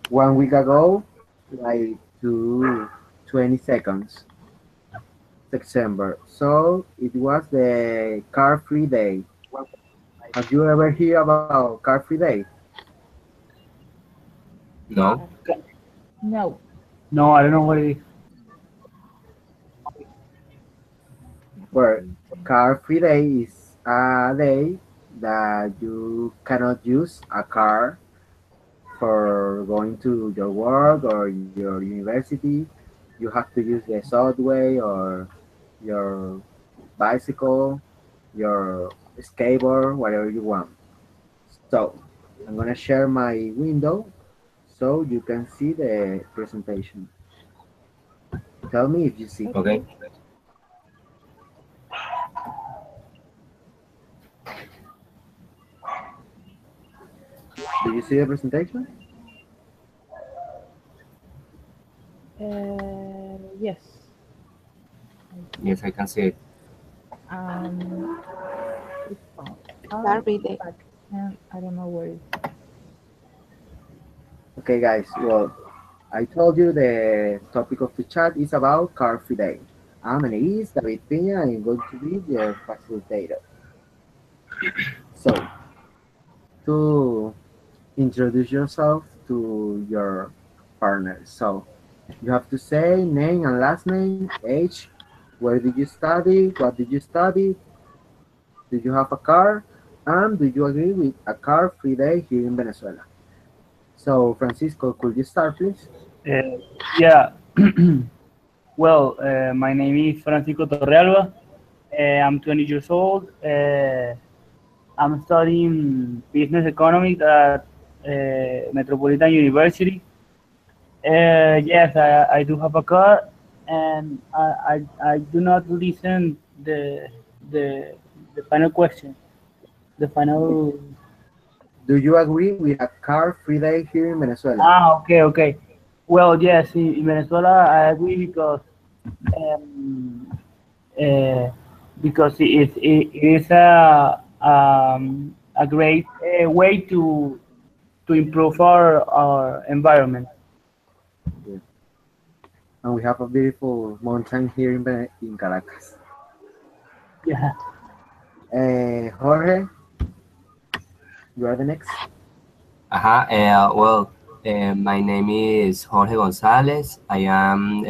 one week ago, like to 22nd September. So it was the car free day. Have you ever heard about car free day? No. No. No, I don't know what it is. Well, car free day is a day that you cannot use a car for going to your work or your university. You have to use the subway or your bicycle, your skateboard, whatever you want. So I'm gonna share my window so you can see the presentation. Tell me if you see. Okay. Okay. Do you see the presentation? Yes. Yes, I can see it. Um, it's found, Every day. but I don't know where. Okay, guys. Well, I told you the topic of the chat is about car free day. I'm an is David Pina and I'm going to be your facilitator. So, to introduce yourself to your partner. So, you have to say name and last name, age, where did you study, what did you study, do you have a car, and do you agree with a car free day here in Venezuela? So, Francisco, could you start, please? Yeah. Well, my name is Francisco Torrealba. I'm 20 years old. I'm studying business economics at Metropolitan University. Yes, I do have a car, and I do not listen the the final question. The final. Do you agree with a car free day here in Venezuela? Okay, okay. Well, yes, in Venezuela I agree um, uh, because it is a great way to improve our environment. Yeah. And we have a beautiful mountain here in Caracas. Yeah. Jorge, you are the next. Well, my name is Jorge Gonzalez. I am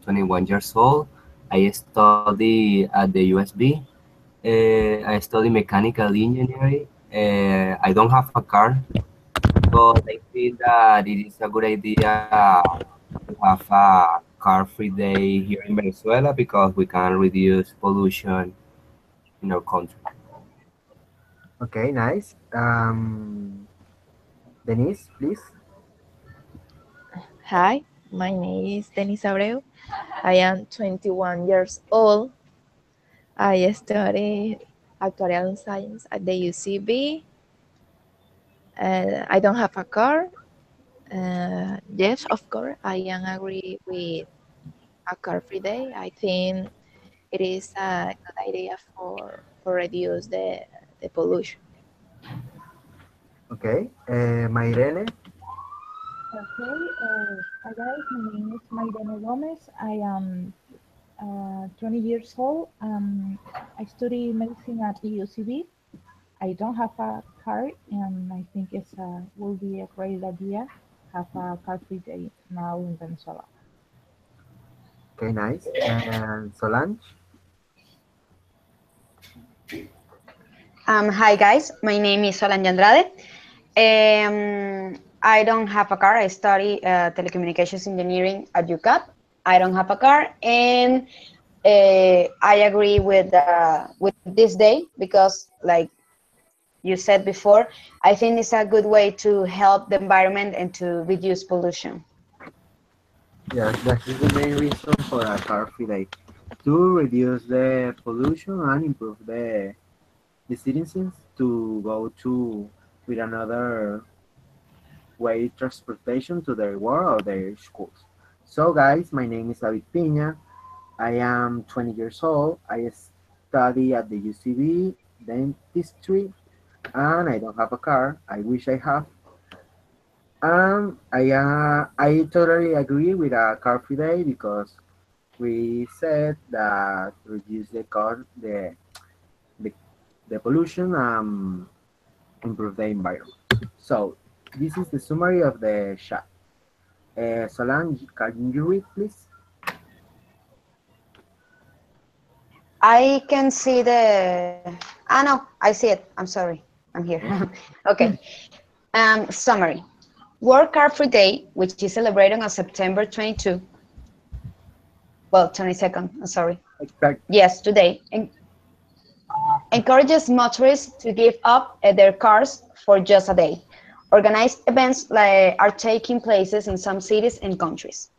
21 years old. I study at the USB. I study mechanical engineering. I don't have a car, but I feel that it is a good idea to have a car-free day here in Venezuela because we can reduce pollution in our country. Okay, nice. Denise, please. Hi, my name is Denise Abreu. I am 21 years old. I study actuarial science at the UCB. I don't have a car. Yes, of course, I am agree with a car-free day. I think it is a good idea for reduce the pollution. Okay. Mairene. Okay. Hi guys, my name is Mairene Gomez. I am 20 years old. I study medicine at the UCB. I don't have a car, and I think will be a great idea have a car-free day now in Venezuela. Okay, nice. And Solange. Hi guys, my name is Solange Andrade. I don't have a car. I study telecommunications engineering at UCAP. I don't have a car, and I agree with this day because, like you said before, I think it's a good way to help the environment and to reduce pollution. Yes, that is the main reason for a car-free day to reduce the pollution and improve the citizens to go to with another way transportation to their work or their schools. So, guys, my name is David Pina. I am 20 years old. I study at the UCB dentistry, and I don't have a car. I wish I have. I totally agree with a car free day because we said that reduce the, the pollution improve the environment. So this is the summary of the chat. Solange, can you read, please? I can see the. Ah, no, I see it. I'm sorry. I'm here. Okay. Summary. World Car Free Day, which is celebrated on September 22, well, 22nd, I'm sorry. Exact. Yes, today, encourages motorists to give up their cars for just a day. Organized events are taking places in some cities and countries.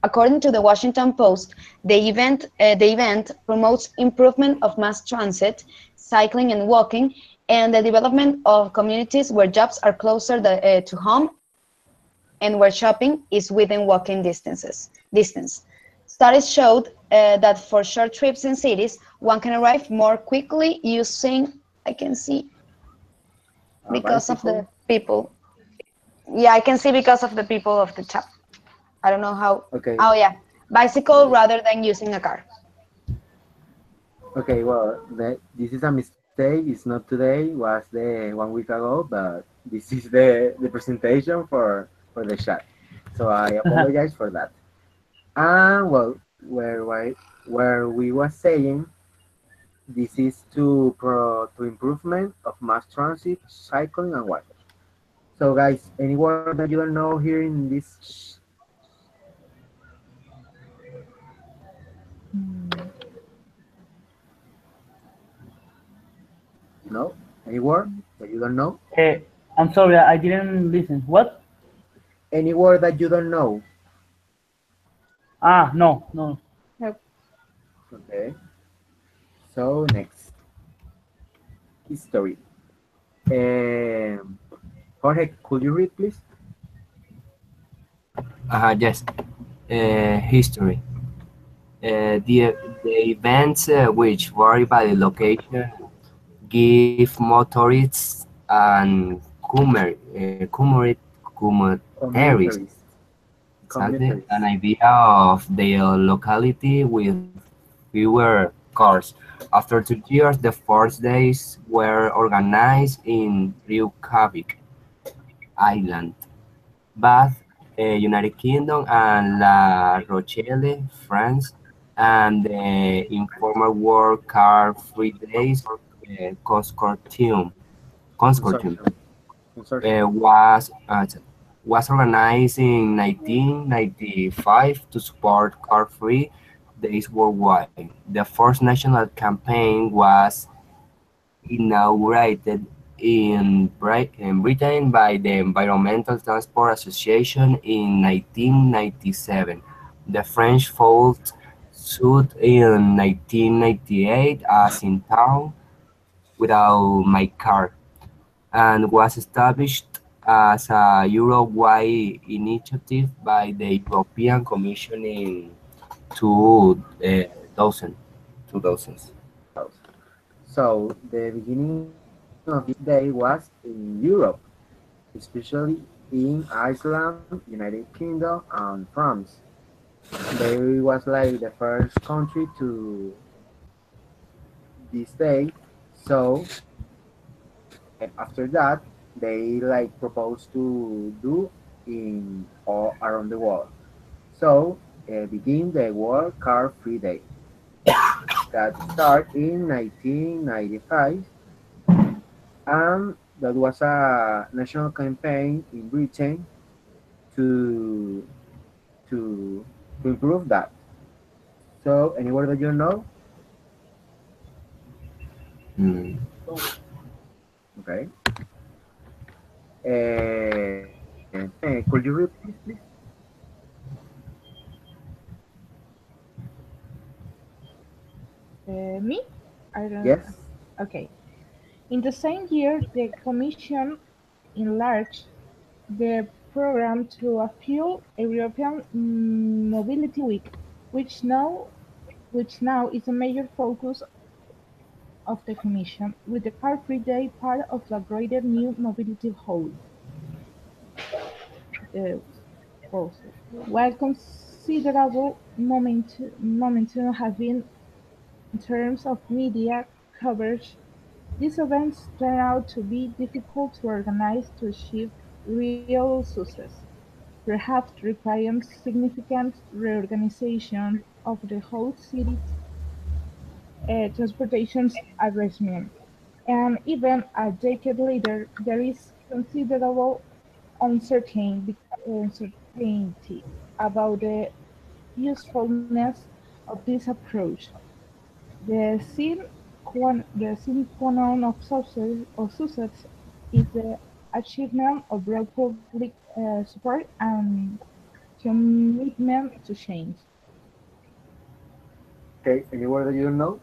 According to the Washington Post, the event promotes improvement of mass transit, cycling and walking, and the development of communities where jobs are closer to home and where shopping is within walking distance. Studies showed that for short trips in cities, one can arrive more quickly using, I can see, A because of bicycle. the people. Yeah, I can see because of the people of the chat. I don't know how. Okay. Oh, yeah. Bicycle rather than using a car. Okay. Well, this is a mistake. It's not today. Was the 1 week ago, but this is the presentation for the chat. So I apologize for that. And well, where we was saying this is to improvement of mass transit, cycling, and walking. So guys, any word that you don't know here in this? Mm, No, any word that you don't know? I'm sorry, I didn't listen. What? Any word that you don't know? Ah, no, no. nope. Okay. So next, history. Um, Jorge, could you read, please? Yes. History. The events which vary by the location give motorists and commuters Commutaries. exactly an Commutaries. idea of their locality with fewer cars. After 2 years, the first days were organized in Reykjavik Island, Bath, United Kingdom, and La Rochelle, France, and the informal World Car Free Days consortium Consortium. Consortium. was organized in 1995 to support car-free days worldwide. The first national campaign was inaugurated in Britain by the Environmental Transport Association in 1997. The French followed suit in 1998 as in town without my car and was established as a Europe-wide initiative by the European Commission in 2000. 2000. So the beginning of this day was in Europe, especially in Iceland, United Kingdom, and France. They was like the first country to this day. So after that, they like proposed to do in all around the world. So begin the World Car Free Day that start in 1995, and that was a national campaign in Britain to to to improve that. So any word that you know? Mm. Okay. Could you repeat, please? Me? I don't. Yes. Okay. In the same year, the Commission enlarged the program to a full European Mobility Week, which now which now is a major focus of the Commission, with the Car Free Day part of the greater new mobility whole. uh, also. While considerable momentum has been in terms of media coverage, these events turn out to be difficult to organize to achieve real success, perhaps requiring significant reorganization of the whole city's transportation arrangement. And even a decade later, there is considerable uncertainty about the usefulness of this approach. The sine qua non of success is the achievement of broad public support and commitment to change. Okay, any word that you don't know?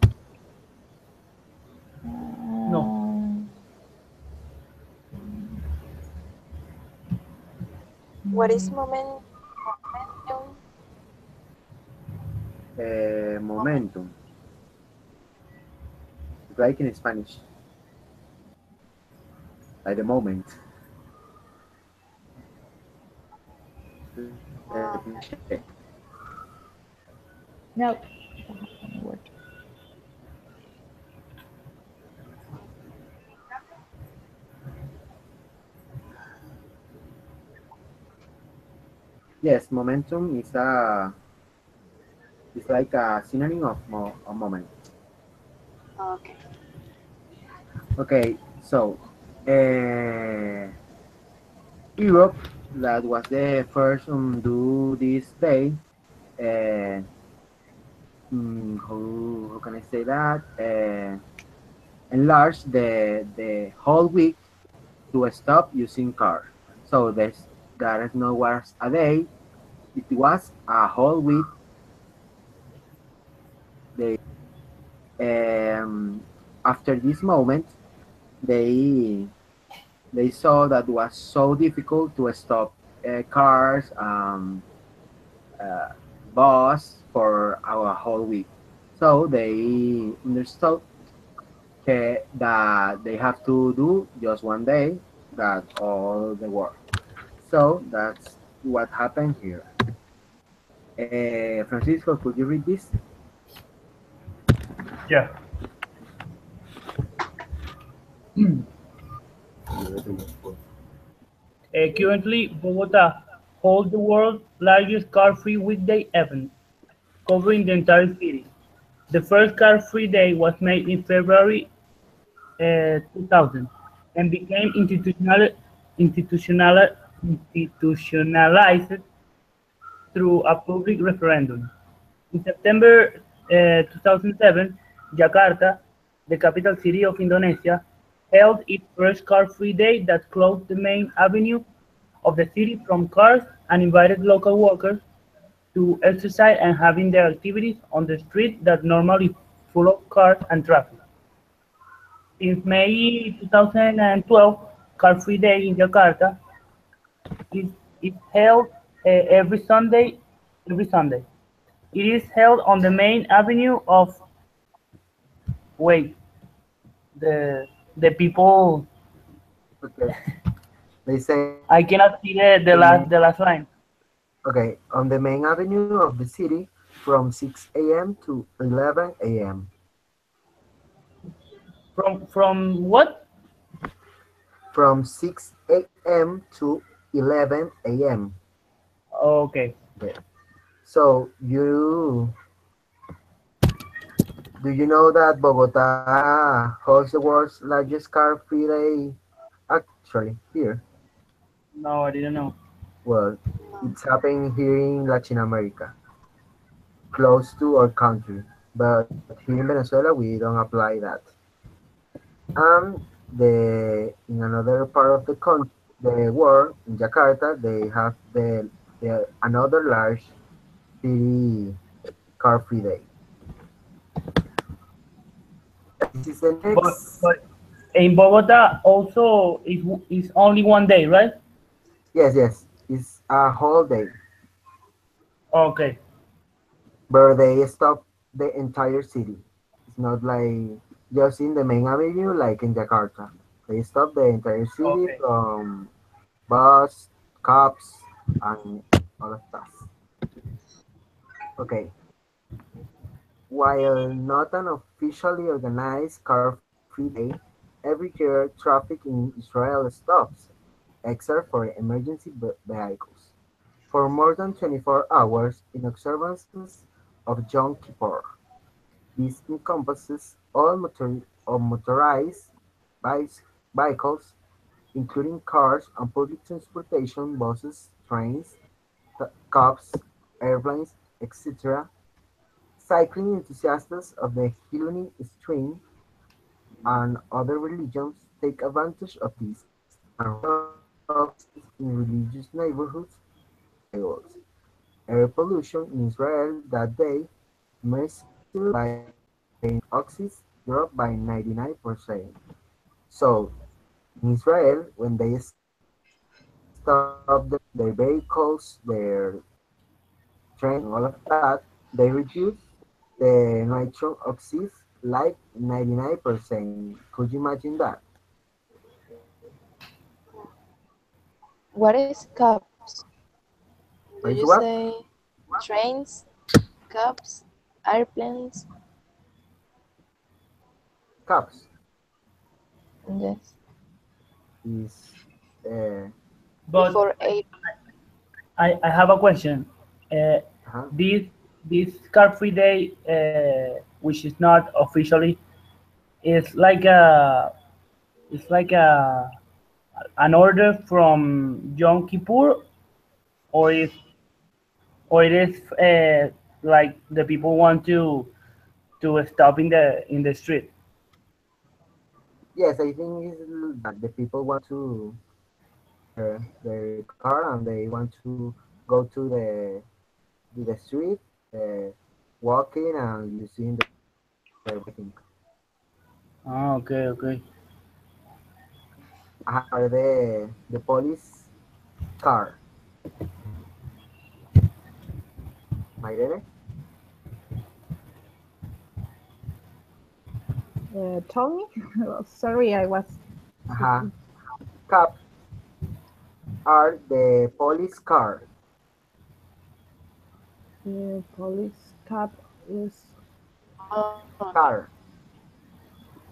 No. Um, What is mm, momentum? Momentum. It's like in Spanish, like the moment. Let me check. no, any word. Yes, momentum is a it's like a synonym of moment. Okay. Okay, so uh, Europe, that was the first do this day. Uh, how can I say that? Enlarge the whole week to stop using car. So there is no was a day. It was a whole week. They after this moment they they saw that was so difficult to stop cars, uh, bus for our whole week. So they understood that they have to do just one day that all the work. So that's what happened here. Francisco, could you read this? Yeah. Currently, Bogota holds the world's largest car-free weekday event, covering the entire city. The first car-free day was made in February 2000 and became institutional, institutionalized through a public referendum. In September 2007, Jakarta, the capital city of Indonesia, held its first car-free day that closed the main avenue of the city from cars and invited local workers to exercise and having their activities on the street that normally full of cars and traffic. Since May 2012, Car Free Day in Jakarta is, is held every Sunday. Every Sunday, it is held on the main avenue of wait the people. Okay. They say I cannot see the main the last line. okay on the main avenue of the city from 6 a.m. to 11 a.m. From what? From 6 a.m. to 11 a.m. Okay. Okay. So do you know that Bogota hosts the world's largest car free day actually here? No, I didn't know. Well, No. it's happening here in Latin America, close to our country. But here in Venezuela, we don't apply that. And in another part of the world, in Jakarta, they have the another large city car free day. This is the next. But in Bogota also is only one day, right? Yes, yes, it's a whole day, Okay. but they stop the entire city. It's not like just in the main avenue like in Jakarta. They stop the entire city Okay. from bus, cops. and all of that. Okay, while not an officially organized car-free day, every year traffic in Israel stops, except for emergency vehicles, for more than 24 hours in observances of Yom Kippur. This encompasses all motorized bicy- vehicles, including cars and public transportation, buses, trains, cabs, airplanes, etc. Cycling enthusiasts of the Hillel stream and other religions take advantage of this and ride oxen in religious neighborhoods fields. Air pollution in Israel that day measured by oxys dropped by 99%. So in Israel, when they stop their vehicles, their trains, and all of that, they reduce the nitrogen oxides like 99%. Could you imagine that? What is cups? Do What you is what? say trains, cups, airplanes? Caps Yes. is uh, But Before 8. I have a question. Uh, uh this this car-free day, which is not officially, is like a it's like an order from Yom Kippur, or it is like the people want to stop in the street. yes, I think it's that the people want to their car and they want to go to the street, uh, walking and using everything. Ah, okay, okay. Are the police car, Mayrene? Tommy? Sorry, I was Uh-huh. Cop are the police car. police cab is Oh, Car.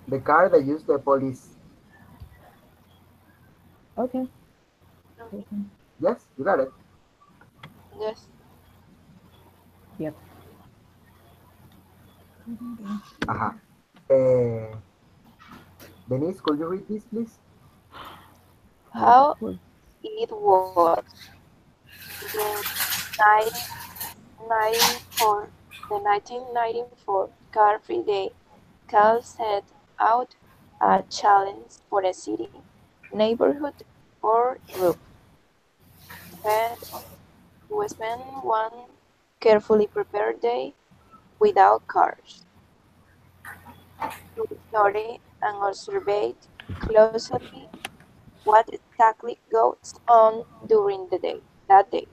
The car that use the police. okay. okay. Yes, you got it. Yes. Yep. Uh-huh. Uh, Denise, could you read this, please? How Cool. it was the 1994, the 1994 Car Free Day Cal set out a challenge for a city, neighborhood, or group spend, to spend one carefully prepared day without cars, to study and observe closely what exactly goes on during the day, that day.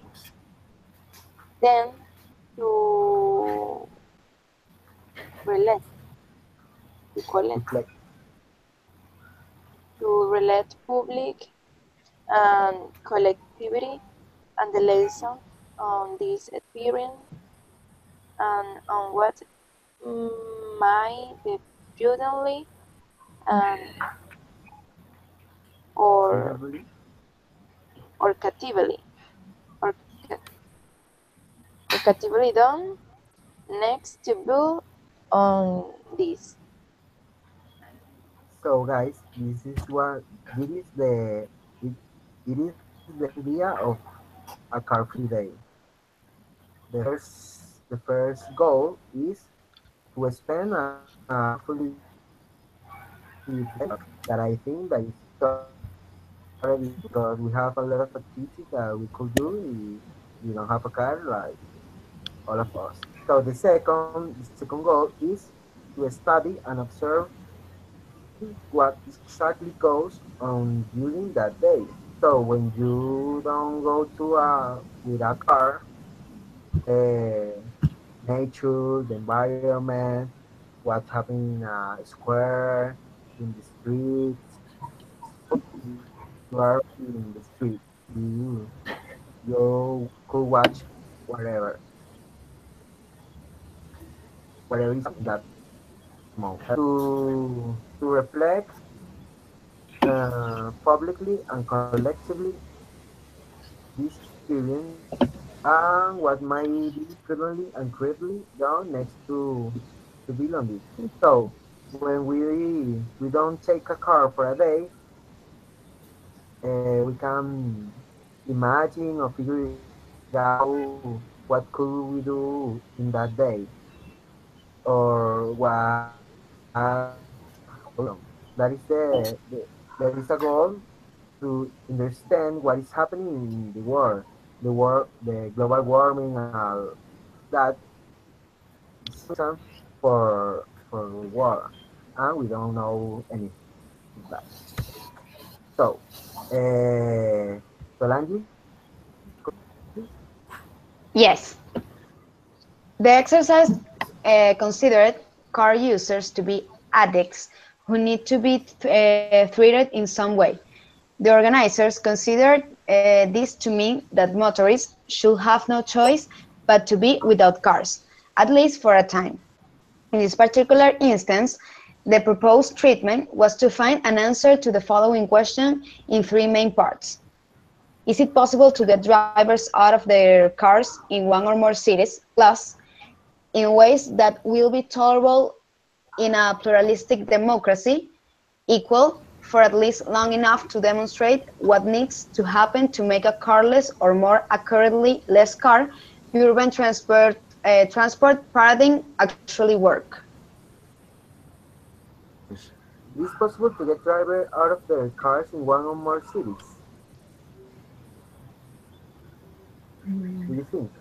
Then to relate, to collect, Reflect. to relate public and collectivity and the lesson on this experience and on what might be prudently and or Prudently. or captively or, or captively done next to build on this. So, guys, it, it is the idea of a car-free day. The first goal is to spend a fully that I think that is already because we have a lot of activities that we could do if we don't have a car, like all of us. So the second goal is to study and observe what exactly goes on during that day. So when you don't go to with a car, the nature, the environment, what's happening in a square, in the streets, you are in the street. You you could watch whatever, whatever is in that moment. To reflect publicly and collectively this experience and what might be frequently and creepily done next to be lonely. So when we don't take a car for a day, we can imagine or figure it out what could we do in that day or what that is there is a goal to understand what is happening in the world, the global warming, and all that is reason for war, and we don't know anything of that. So, Solange, Yes, the exercise considered car users to be addicts who need to be treated in some way. The organizers considered this to mean that motorists should have no choice but to be without cars, at least for a time. In this particular instance, the proposed treatment was to find an answer to the following question in three main parts. Is it possible to get drivers out of their cars in one or more cities, plus in ways that will be tolerable in a pluralistic democracy, equal for at least long enough to demonstrate what needs to happen to make a carless, or more accurately, less car, urban transport paradigm actually work? it is possible to get drivers out of their cars in one or more cities. Do you think?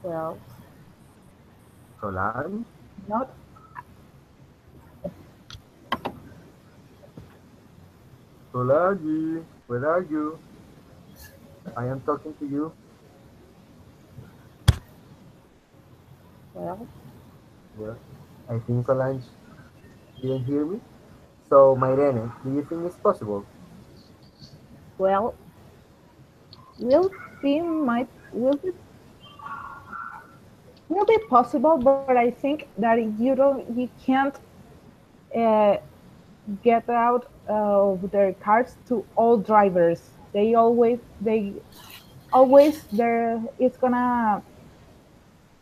Well, Solange, not Solange, where are you? I am talking to you. well. Well, I think Solange didn't hear me. So, Mairene, do you think it's possible? Well, will be might will be possible, but I think that you can't uh, get out of their cars to all drivers. They always there. It's gonna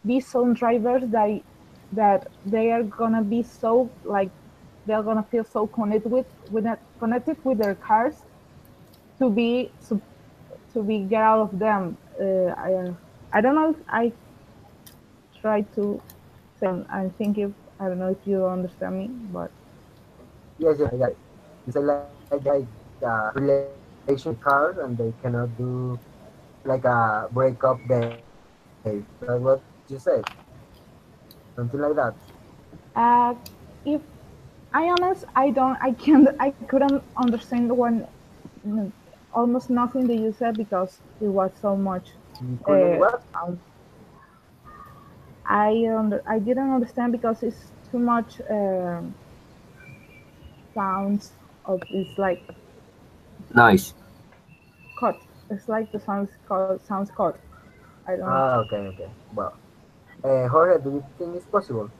be some drivers that they are gonna be so like they're gonna feel so connected with their cars to be get out of them. I don't know if I try to say. I think if I don't know if you understand me, but Yes, yes, I got it. You say like relation cars and they cannot do like a breakup day. That's what you said. Something like that. uh, if I honest, I couldn't understand mm, almost nothing that you said because it was so much. You couldn't Uh, what? sound. I didn't understand because it's too much sounds of it's like Nice. cut. It's like the sounds cut. I don't know. Ah, okay, okay. Well, Jorge, do you think it's possible?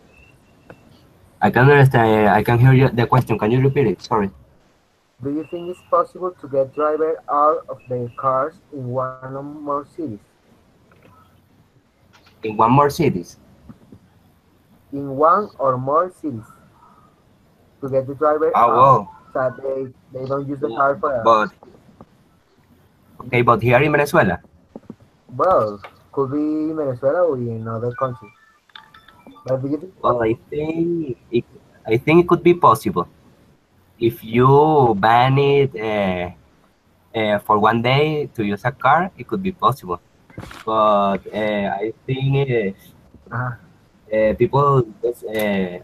I can understand. I can hear you, the question. Can you repeat it? Sorry. Do you think it's possible to get drivers out of their cars in one or more cities? In one more cities. In one or more cities to get the driver Oh out, well. so they don't use the car for a, But okay, but here in Venezuela. well, could be in Venezuela or in other countries. But do you think it's Well, possible? I think it could be possible if you ban it for one day to use a car. It could be possible, but I think Uh,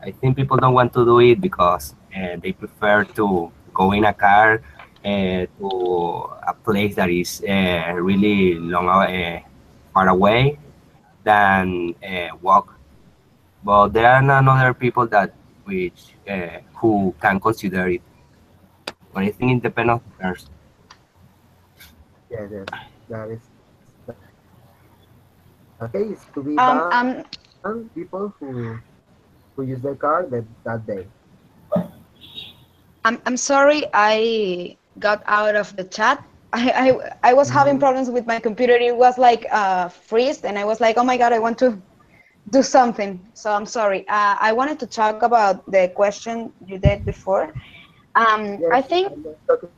I think people don't want to do it because they prefer to go in a car to a place that is really long, far away than walk. But there are none other people that which who can consider it. But I think it depends on the person. Yeah, yes, that is the case to be Um, banned I'm people who use their car that day. I'm sorry I got out of the chat. I was having Mhm. problems with my computer. It was like freeze, and I was like, oh my god, I want to do something. So I'm sorry. I wanted to talk about the question you did before. Yes, I'm just talking.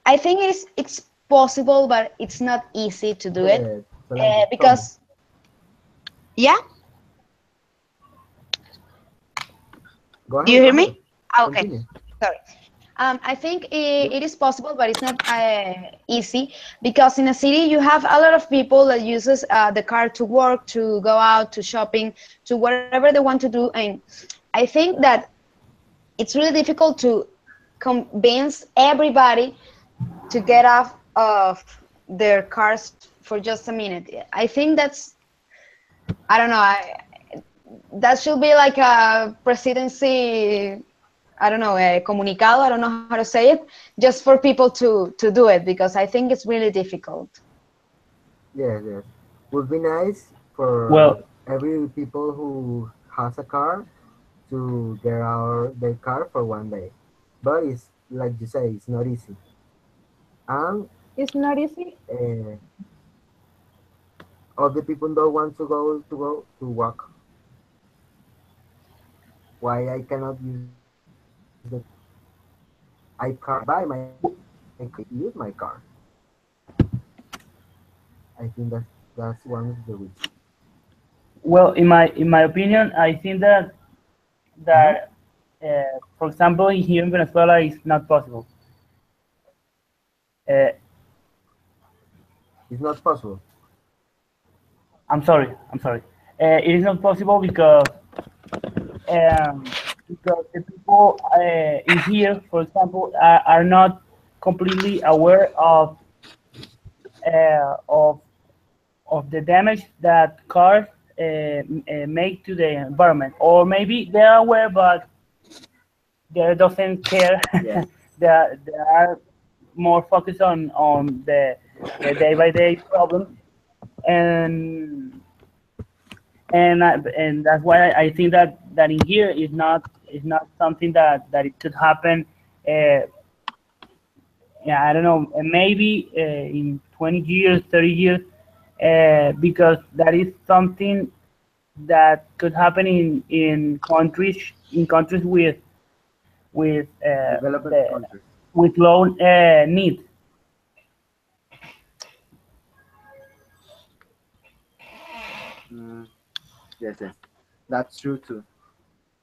I think it's possible, but it's not easy to do it Yeah, Solange, tell me. because yeah. Do you Go hear ahead, me? Ah, okay. continue. Sorry. I think Yep. it is possible, but it's not easy because in a city you have a lot of people that uses the car to work, to go out, to shopping, to whatever they want to do, and I think that it's really difficult to convince everybody to get off of their cars for just a minute. I think that's I don't know. That should be like a presidency I don't know, a comunicado, I don't know how to say it, just for people to do it because I think it's really difficult. Yes, yes. Would be nice for Well, every people who has a car to get out their car for one day. But it's like you say, it's not easy. And It's not easy. uh, all the people don't want to go to work. Why I cannot use the I car buy my use my car. I think that's one of the reasons. well, in my opinion, I think that Hmm. that for example, here in Venezuela, it's not possible. Uh, It's not possible. I'm sorry, I'm sorry. It is not possible because the people in here, for example, are not completely aware uh, of of the damage that cars make to the environment, or maybe they are aware, but they doesn't care. Yeah. They are more focused on the day by day problem, and and that's why I think that in here is not something that it could happen. Uh, yeah, I don't know, maybe in 20 years, 30 years, because that is something that could happen in countries with Developed countries. with low needs. Mm, yes, yes. That's true too.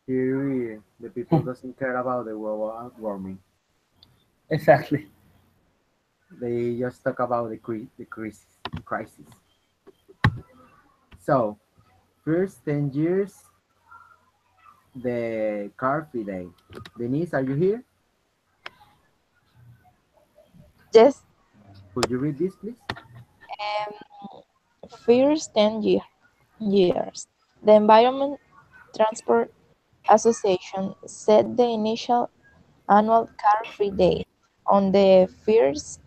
Here the people doesn't care about the world warming. Exactly. They just talk about the crisis. So first 10 years, the car free day. Denise, are you here? Yes, Could you read this, please? first 10 years. The Environment Transport Association set the initial annual car-free day on the first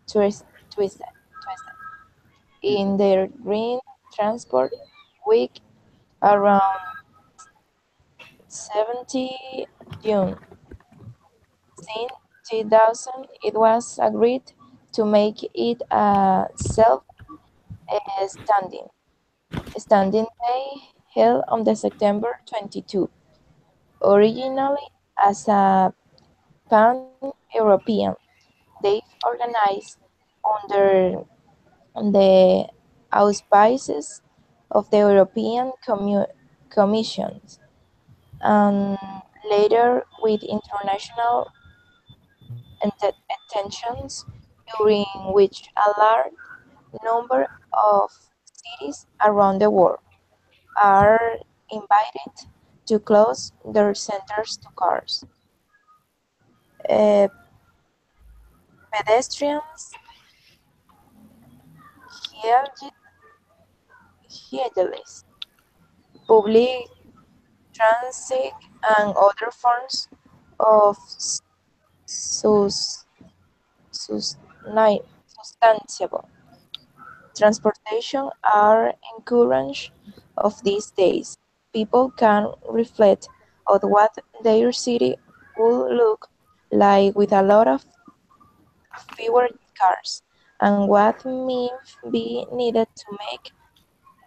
Tuesday Tuesday. in their Green Transport Week around 70 June. Since 2000, it was agreed to make it a standing day held on the September 22, originally as a pan-European day organized under the auspices of the European Commission, and later with international attentions, during which a large number of cities around the world are invited to close their centers to cars. Uh, Pedestrians, cyclists, public transit, and other forms of sus- sustainable transportation are encouraged of these days. People can reflect on what their city would look like with a lot of fewer cars and what may be needed to make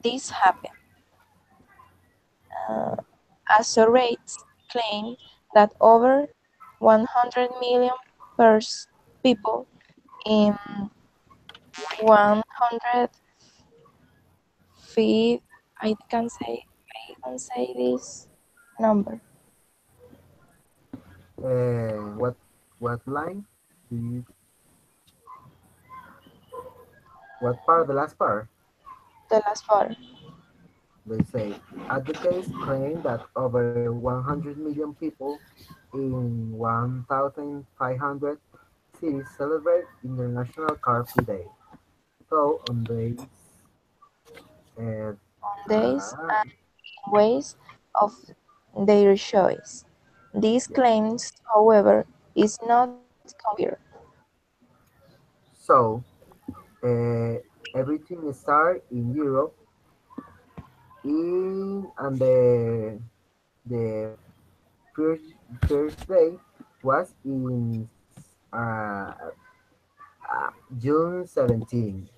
this happen. Uh, Rates claim that over 100 million people in 105 I can say this number. What line? Do you what part? The last part. The last part. They say advocates claim that over 100 million people in 1,500 cities celebrate International Car Free Day. So on days, uh, On days and ways of their choice. These yeah. claims, however, is not confirmed. So uh, everything started in Europe in and the first first day was in uh, June 17.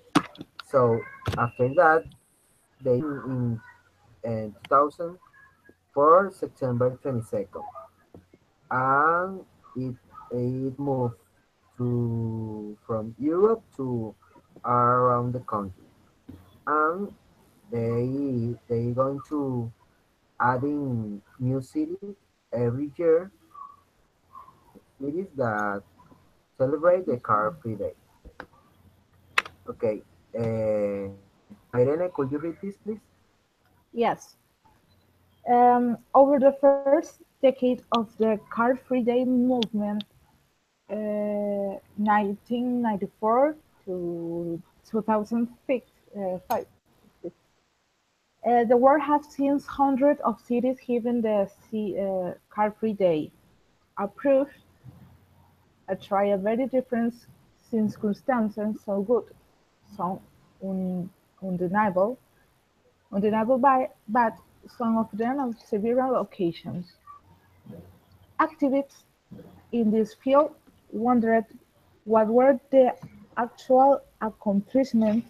So after that, they in 2000 for September 22nd, and it moved to from Europe to around the country, and they going to adding new cities every year, cities that celebrate the car free day. Okay, Irene, could you repeat this, please? Yes. Over the first decade of the Car-Free Day movement, 1994 to 2005, the world has seen hundreds of cities having the Car-Free Day. Approved, I try a very different circumstances, so good, so undeniable, but some of them on several occasions. Activists in this field wondered what were the actual accomplishments.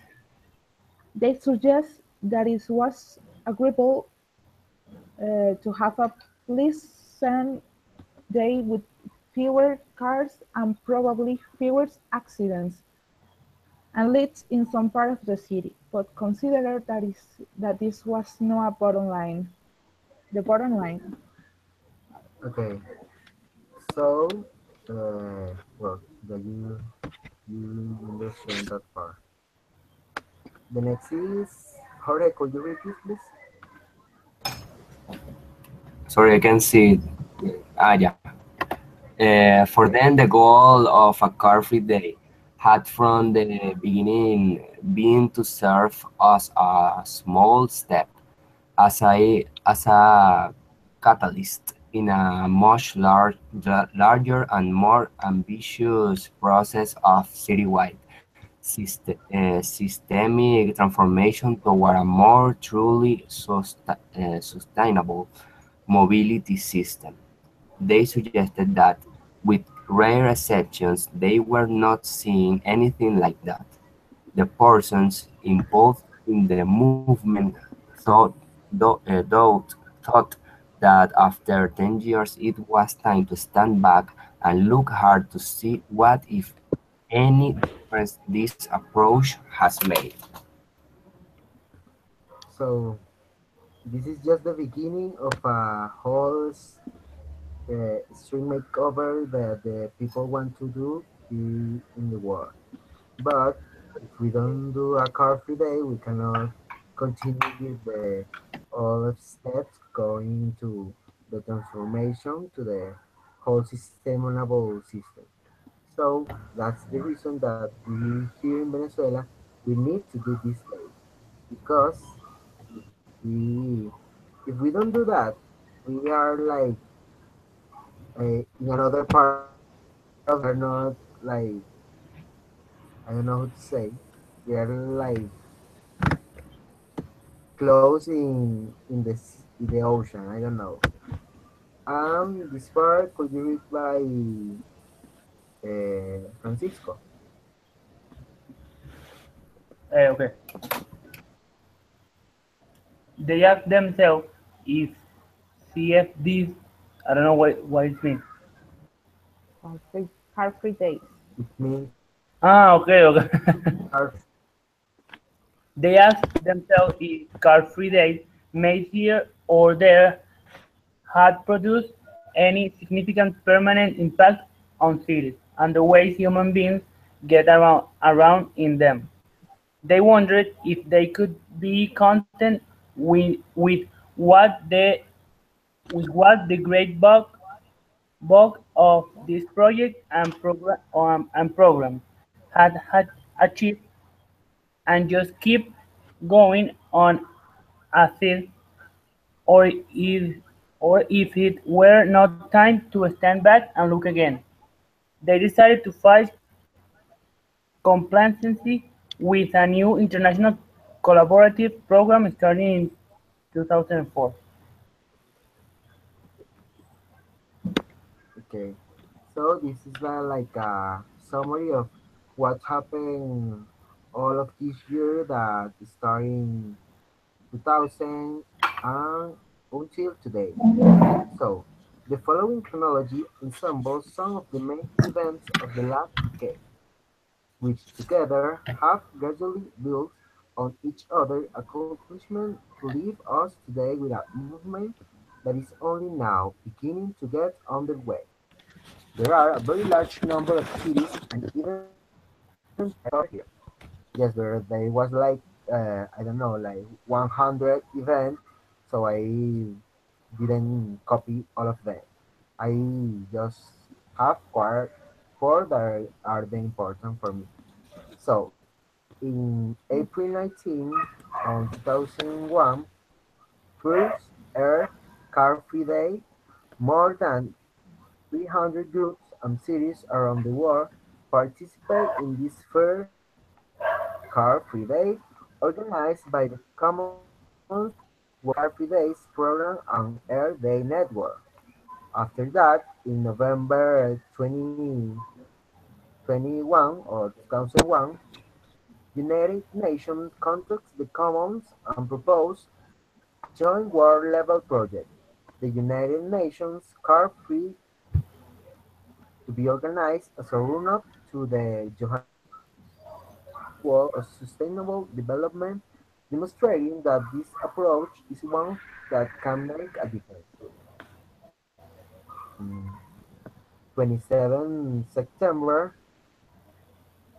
They suggest that it was agreeable to have a pleasant day with fewer cars and probably fewer accidents and leads in some part of the city, but consider that this was not a bottom line. The bottom line. Okay, so well, that you understand that part. The next is Jorge. Could you repeat, please? Sorry, I can see. Yeah. For Okay. them, the goal of a car-free day had from the beginning been to serve as a small step, as a catalyst in a much larger and more ambitious process of citywide systemic transformation toward a more truly sustainable mobility system. They suggested that, with rare exceptions, they were not seeing anything like that. The persons involved in the movement thought that after 10 years it was time to stand back and look hard to see what, if any, difference this approach has made. So this is just the beginning of a whole stream makeover that the people want to do in the world. But if we don't do a car free day, we cannot continue with the all steps going to the transformation to the whole sustainable system. So that's the reason that we here in Venezuela we need to do this day because if we if we don't do that, we are like in another part of the world. We are not like I don't know how to say. They are like close in the ocean. I don't know. This part could be read by Francisco. Okay. They ask themselves if CFDs, I don't know what it means. Car-free days. It means Ah, okay, okay. are They ask themselves if car-free days made here or there had produced any significant permanent impact on cities and the way human beings get around in them. They wondered if they could be content with what the what the great bulk of this project and program had achieved and just keep going on as if or if or if it were not time to stand back and look again. They decided to fight complacency with a new international collaborative program starting in 2004. okay. So this is like a summary of what happened all of this year that starting 2000 and until today. So the following chronology ensembles some of the main events of the last decade, which together have gradually built on each other's accomplishment to leave us today with a movement that is only now beginning to get underway. There are a very large number of cities and even here. Yes, there was like I don't know, like 100 events, so I didn't copy all of them. I just have four that are the important for me. So in April 19 on 2001, first Earth Car Free Day, more than 300 groups and cities around the world participate in this first Car Free Day organized by the Commons World Car Free Days program and Earth Day Network. After that, in November 2021 or 2001, United Nations contacts the Commons and proposes a joint world-level project, the United Nations Car Free, to be organized as a run-up to the Goal of Sustainable Development, demonstrating that this approach is one that can make a difference. Mm, 27 September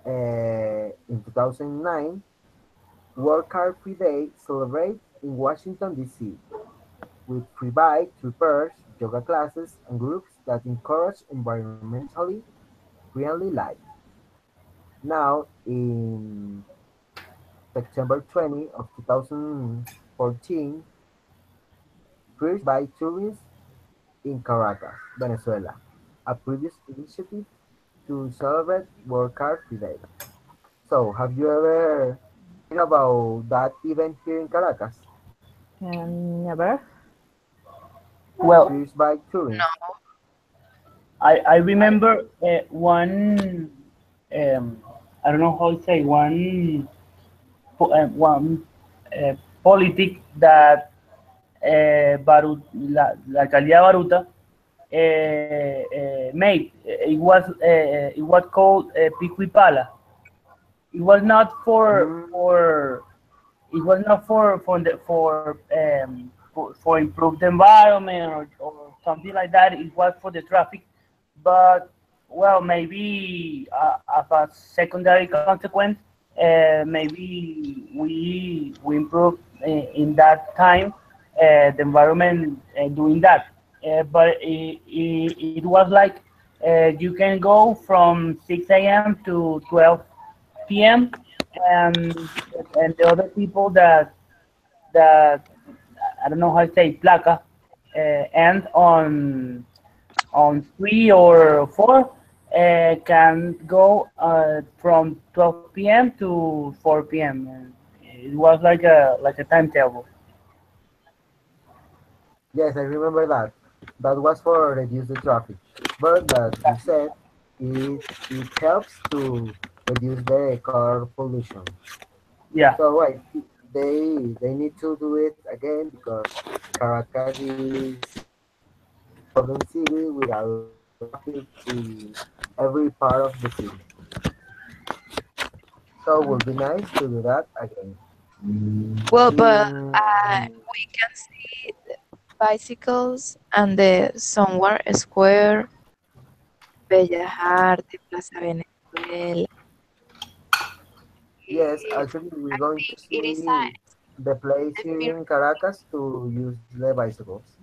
in 2009, World Car Free Day celebrates in Washington, D.C., with free bike repairs, yoga classes, and groups that encourage environmentally friendly life. Now, in September 20 of 2014, first by tourists in Caracas, Venezuela, a previous initiative to celebrate World Car Free Day. So, have you ever heard about that event here in Caracas? Never. Well, First by No. tourists. I remember I don't know how to say one politic that la alcaldía Baruta made. It was called Pico y Pala. It was not Mm, it was not for improve the environment or something like that. It was for the traffic, but well, maybe as a secondary consequence, maybe we improve in that time the environment doing that. But it was like you can go from 6 a.m. to 12 p.m. and and the other people that I don't know how to say placa end on 3 or 4. can go from 12 p.m. to 4 p.m. And it was like a timetable. Yes, I remember that. That was for reduce the traffic. But as you said, it helps to reduce the car pollution. Yeah. So right, they need to do it again because Caracas is urban city with a lot of traffic in every part of the city. So it would be nice to do that again. Well, but Mm, we can see the bicycles and the somewhere square, Bellas Artes, Plaza Venezuela. yes, actually, we're I going to think it is see the place a here very in Caracas to use the bicycles.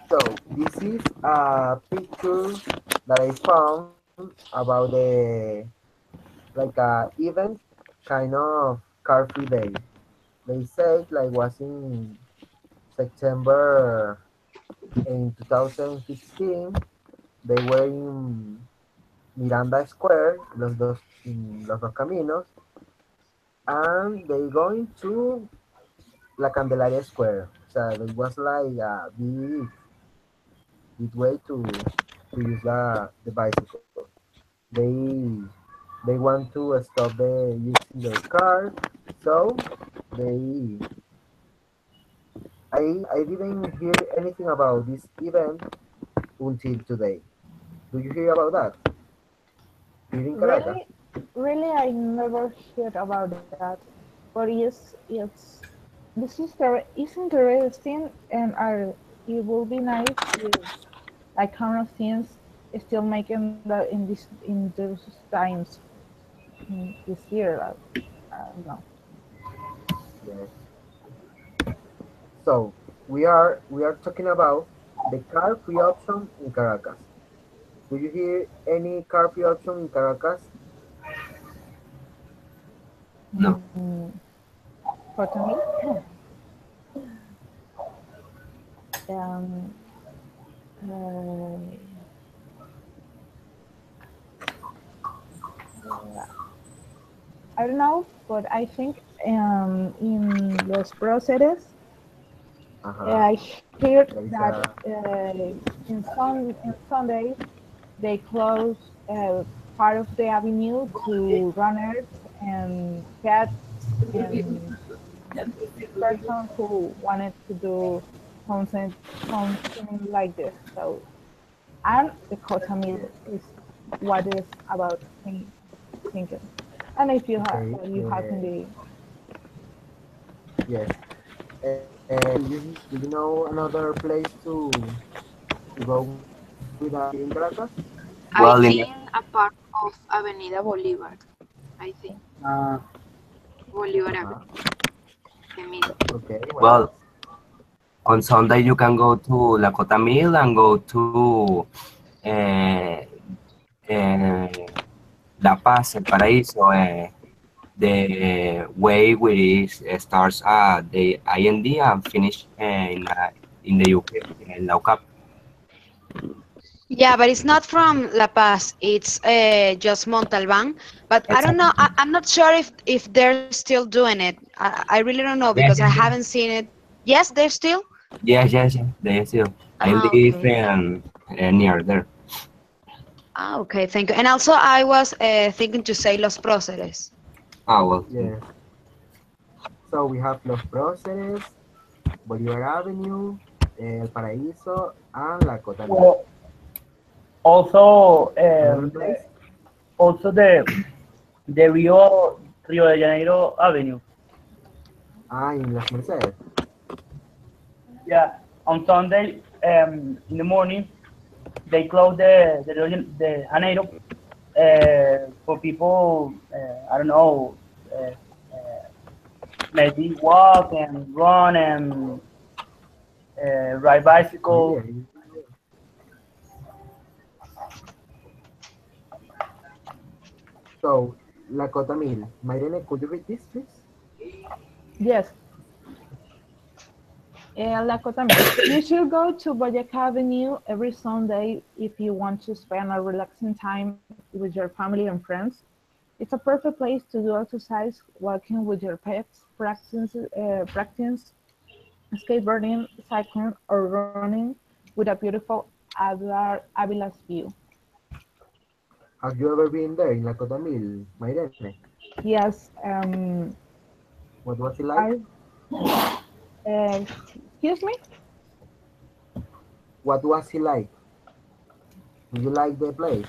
So this is a picture that I found about like a event kind of car free day. They said like was in September in 2015. They were in Miranda Square, Los Dos Caminos, and they going to La Candelaria Square. So it was like a big way to use the bicycle. They they want to stop the using their car, so they I didn't hear anything about this event until today. Do you hear about that here in Caracas? Really, really, I never heard about that. But it's interesting, and it will be nice if like kind of things still making that in those times this year. I don't know. Yes. So we are talking about the car free option in Caracas. Do you hear any car free option in Caracas? No. For me, um, uh, I don't know, but I think in Los Proceres, Uh-huh. I heard There is that a in Sundays they close part of the avenue to runners and cats and persons who wanted to do something something like this. So and the Cotamil is what is about thinking. And if okay. you have in the Yes. Do you know another place to go without here in Caracas? I Well, in think a part of Avenida Bolívar. I think Uh, Bolívar Uh-huh. Avenue, Emilio. Okay. What well, else? on Sunday you can go to Lakota Mill and go to uh, uh, La Paz, El Paraíso, the way where it starts at the IND and finish in the UK, in La UCAP. Yeah, but it's not from La Paz. It's just Montalban. But I don't know. Exactly. I'm not sure if they're still doing it. I really don't know because I Yes, yes, haven't yes. seen it. Yes, they're still. Yes, yes, yes. They still. I Ah, live okay. near there. Ah, okay. Thank you. And also, I was thinking to say Los Próceres. Ah, well. Yes. So we have Los Próceres, Bolívar Avenue, El Paraíso, and La Cotamil. well, also, Another place? the Rio de Janeiro Avenue. Ah, in Las Mercedes. Yeah, on Sunday in the morning they close the Janeiro for people. I don't know, maybe walk and run and ride Really? bicycle. So, La Cotamil. Mairene, could you read this, please? yes La Cotamil. You should go to Boyac Avenue every Sunday if you want to spend a relaxing time with your family and friends. It's a perfect place to do exercise, walking with your pets, practice skateboarding, cycling, or running with a beautiful Avila's view. Have you ever been there in La Cotamil, Mairene? Yes, What was it like? excuse me? What was it like? Do you like the place?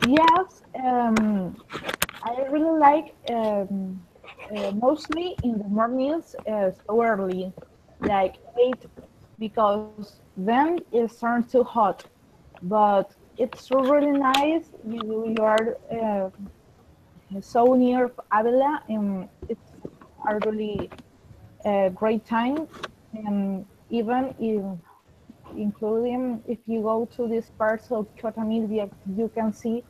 Yes, I really like mostly in the mornings so early, like 8, because then it turns too hot. But it's really nice. You are so near Avila, and it's a really great time. And even if, including if you go to these parts of Cotamil, you can see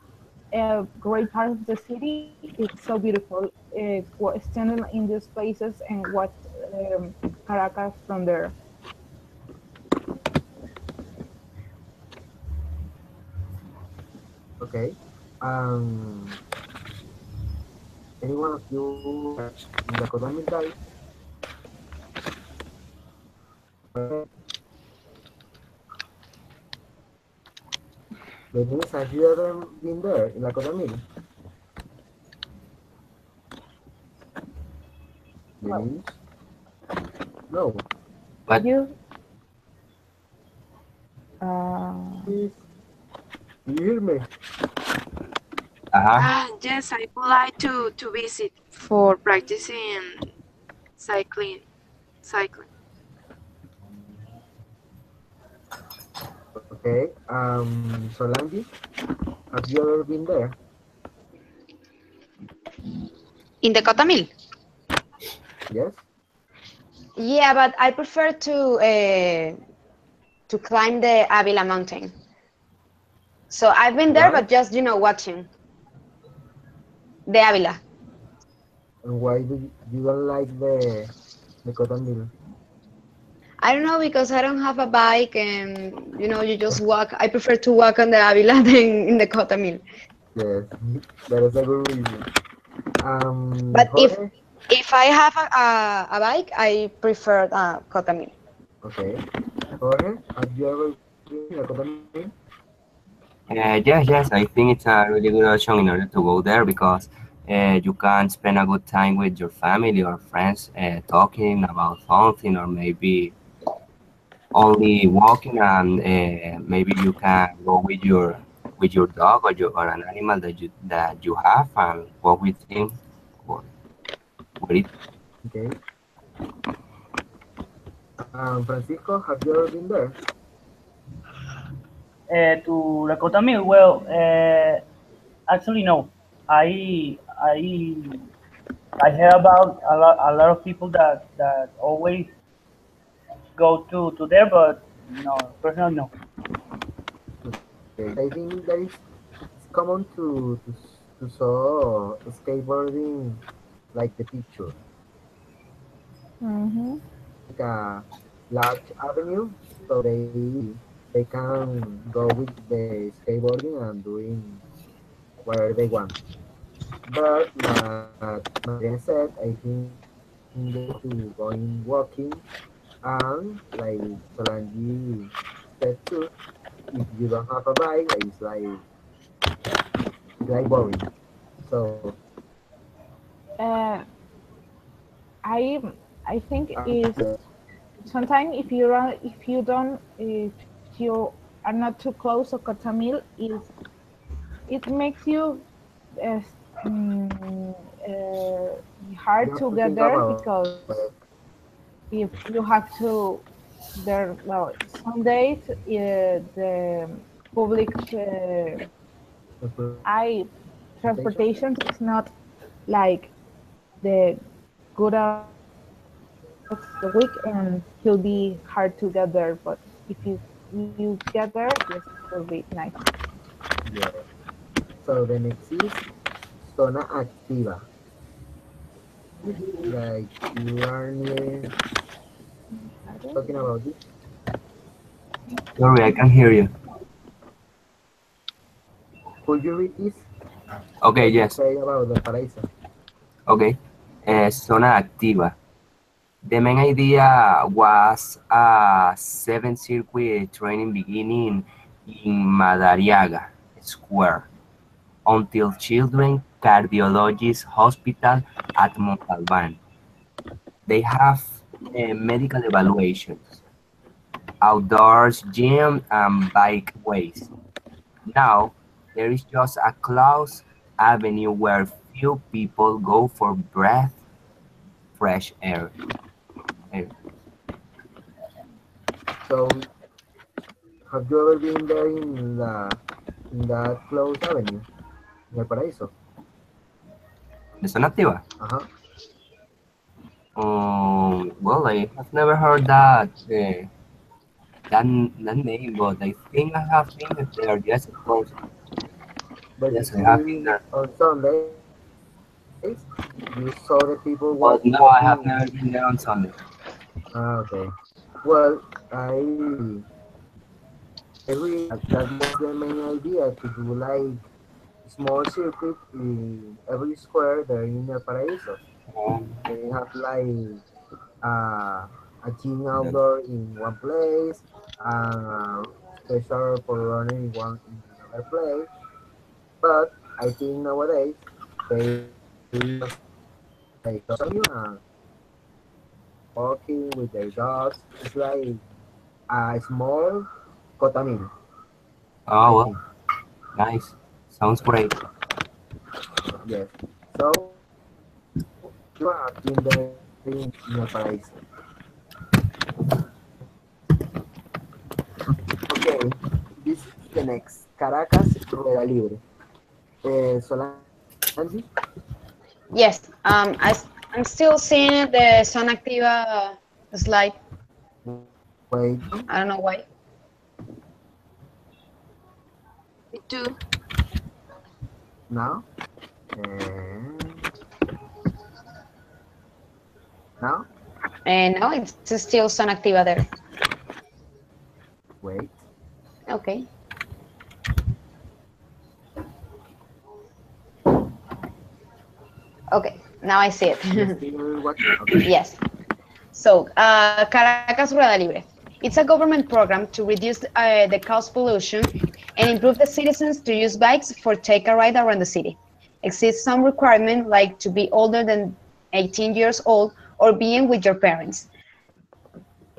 a great part of the city. It's so beautiful. Standing in these places and watch Caracas from there. Okay. Um, Anyone of you in the Cotamil guys? Denise, have you ever been there in La Cotamil? Denise? No. What? You, Please. Do you hear me? Yes, I would like to visit for practicing cycling. Cycling. Okay. Solange, have you ever been there? In the Cotamil? Yes. Yeah, but I prefer to climb the Avila mountain. So I've been there, Why? but just watching the Avila. And why do you don't like the Cotamil? I don't know because I don't have a bike, and you just walk. I prefer to walk on the Avila than in the Cotamil. Yes, that is a good reason. But if Jorge? if I have a bike, I prefer Cotamil. Okay. Jorge, have you ever been in La Cotamil? Yes, I think it's a really good option in order to go there because you can spend a good time with your family or friends talking about something, or maybe only walking, and maybe you can go with your dog or an animal that you have and walk with him or with it. Okay. Francisco, have you ever been there? To La Cotamil, well, actually no. I I hear about a lot of people that always go to there, but no, personally no. Okay. I think that is it's common to saw skateboarding like the picture, mm-hmm. like a large avenue, so they can go with the skateboarding and doing whatever they want. But like Marian said, I think to going walking and like Solange said too, if you don't have a bike, it's like boring. So uh, I I think is uh, sometimes if you are not too close to Cotamil, is it makes you uh, mm, you hard have to to get think there about because if you have to there, well, some days the public the I presentation. transportation is not like the good of the week, and will be hard to get there. But if you get there, yes, it will be nice. Yeah. So the next is zona activa. Like you are near talking about this. Sorry, I can hear you. Could you read this? Okay, What you yes. say about the Paraíso? Okay. Zona activa. The main idea was a 7-circuit training beginning in Madariaga Square until Children's Cardiologist Hospital at Montalban. They have medical evaluations, outdoors gym, and bikeways. Now, there is just a closed avenue where few people go for breath fresh air. So, have you ever been there in that closed avenue, in El Paraíso? ¿De zona activa? Uh-huh. Well, I have never heard that that name, but I think I have been there. Yes, of course. Yes, I have been Basically, there. on Sundays, you saw the people But no, I have walking. never been there on Sunday. Okay. Well, I read that was the main idea to do like small circuit in every square there in El Paraíso. They have like a gym outdoor in one place and special for running in another place. But I think nowadays they just like walking with their dogs. It's like a small Cotamino. Oh, I well, think. nice. Sounds great. Yes. So you have been there in El Paraíso. Okay. This is the next. Caracas Rueda Libre. Solange? Yes, I'm still seeing the Zona Activa slide. Wait. I don't know why. Me too. Now. And now. And now it's still Zona Activa there. Wait. Okay. Okay, now I see it. You still watching? Okay. Yes. So, Caracas Rueda Libre. It's a government program to reduce the cost pollution and improve the citizens to use bikes for take a ride around the city. Exists some requirement like to be older than 18 years old or being with your parents.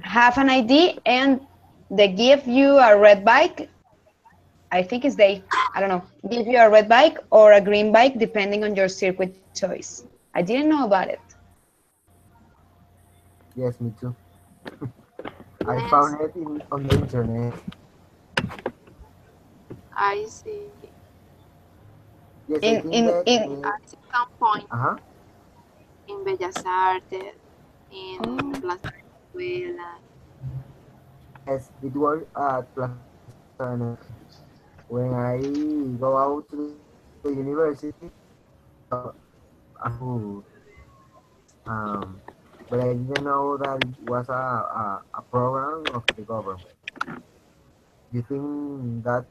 Have an ID and they give you a red bike. I think it's I don't know, give you a red bike or a green bike depending on your circuit choice. I didn't know about it. Yes, me too. I Yes, found it on the internet. I see. Yes, I think that. I see some point Uh-huh. in Bellas Artes, in Oh. Plaza Venezuela. Yes, it was at Plaza Venezuela. When I go out to the university, food. Um, but I didn't know that it was a program of the government. You think that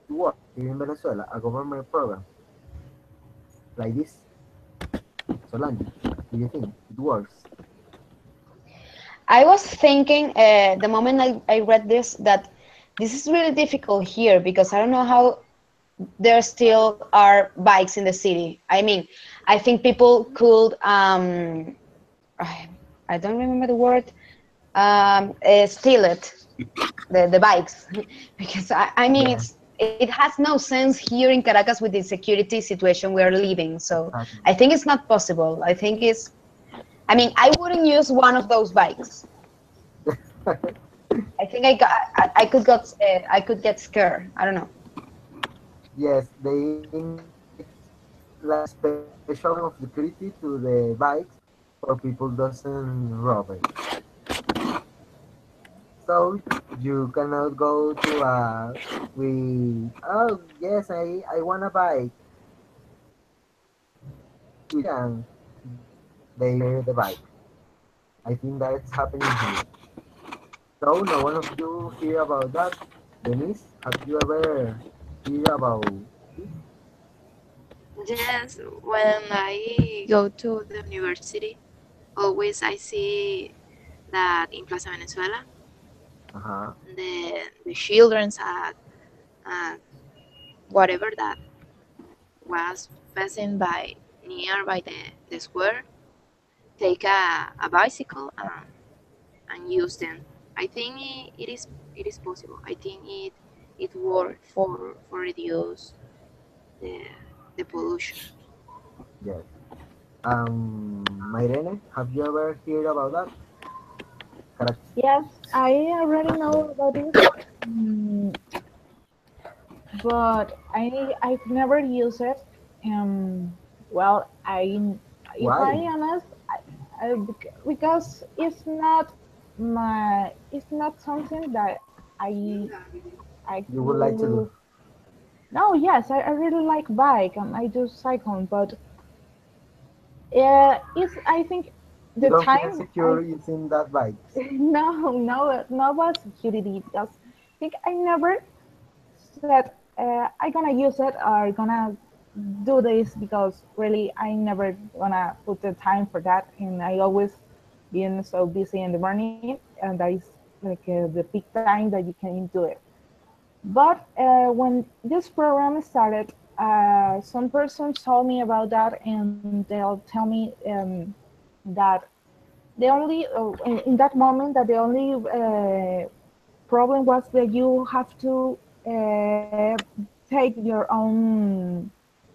it works here in Venezuela, a government program like this? Solange, do you think it works? I was thinking the moment I read this that this is really difficult here because I don't know how there still are bikes in the city. I mean, I think people could I don't remember the word steal the bikes because I mean Yeah, it has no sense here in Caracas with the security situation we are living. So exactly. I think it's not possible. I mean, I wouldn't use one of those bikes. I think I could get scared. I don't know. Yes, they like special of security to the bikes for people doesn't rob it. So you cannot go to oh yes, I want a bike and they hear the bike. I think that's happening here. So no one of you hear about that? Denise, have you ever hear about this? Yes, when I go to the university, always I see that in Plaza Venezuela, Uh-huh. the children's at whatever that was passing by nearby the square take a bicycle and use them. I think it is possible. I think it worked for reduce the the pollution. Yes. Mairene, have you ever heard about that? Correct. Yes, I already know about this, mm, but I've never used it. Well, if I Why? honest, because it's not something that I I You would like to do? could. No, yes, I really like bike and I do cycling, but it's I think You the don't feel time I secure using that bike? no about security because I think I never said I gonna use it or gonna do this because really I never gonna put the time for that and I always been so busy in the morning and that is like the peak time that you can do it. But when this program started, some persons told me about that, and they'll tell me that the only in that moment that the only problem was that you have to take your own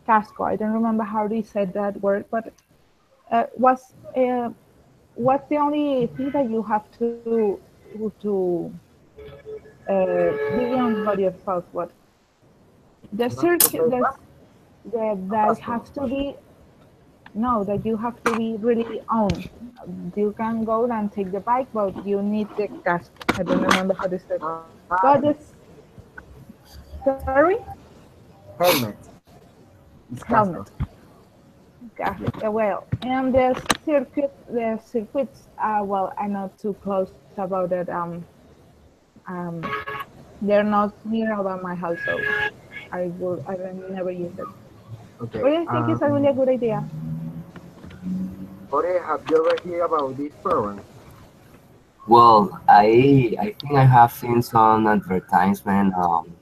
casco. I don't remember how they said that word, but was what's the only thing that you have to be on about yourself? What the You have to circuit pay what? A that passport. has to be no that you have to be really on. You can go and take the bike, but you need the casco. I don't remember how they said. Ah, But this sorry, helmet. It's helmet. casco. Got it. Well, and the circuits. Well, I'm not too close about it. Um, they're not near about my house, so I will never use it. Okay. But I think it's a really good idea. Jorge, have you ever heard about this program? Well, I think I have seen some advertisement on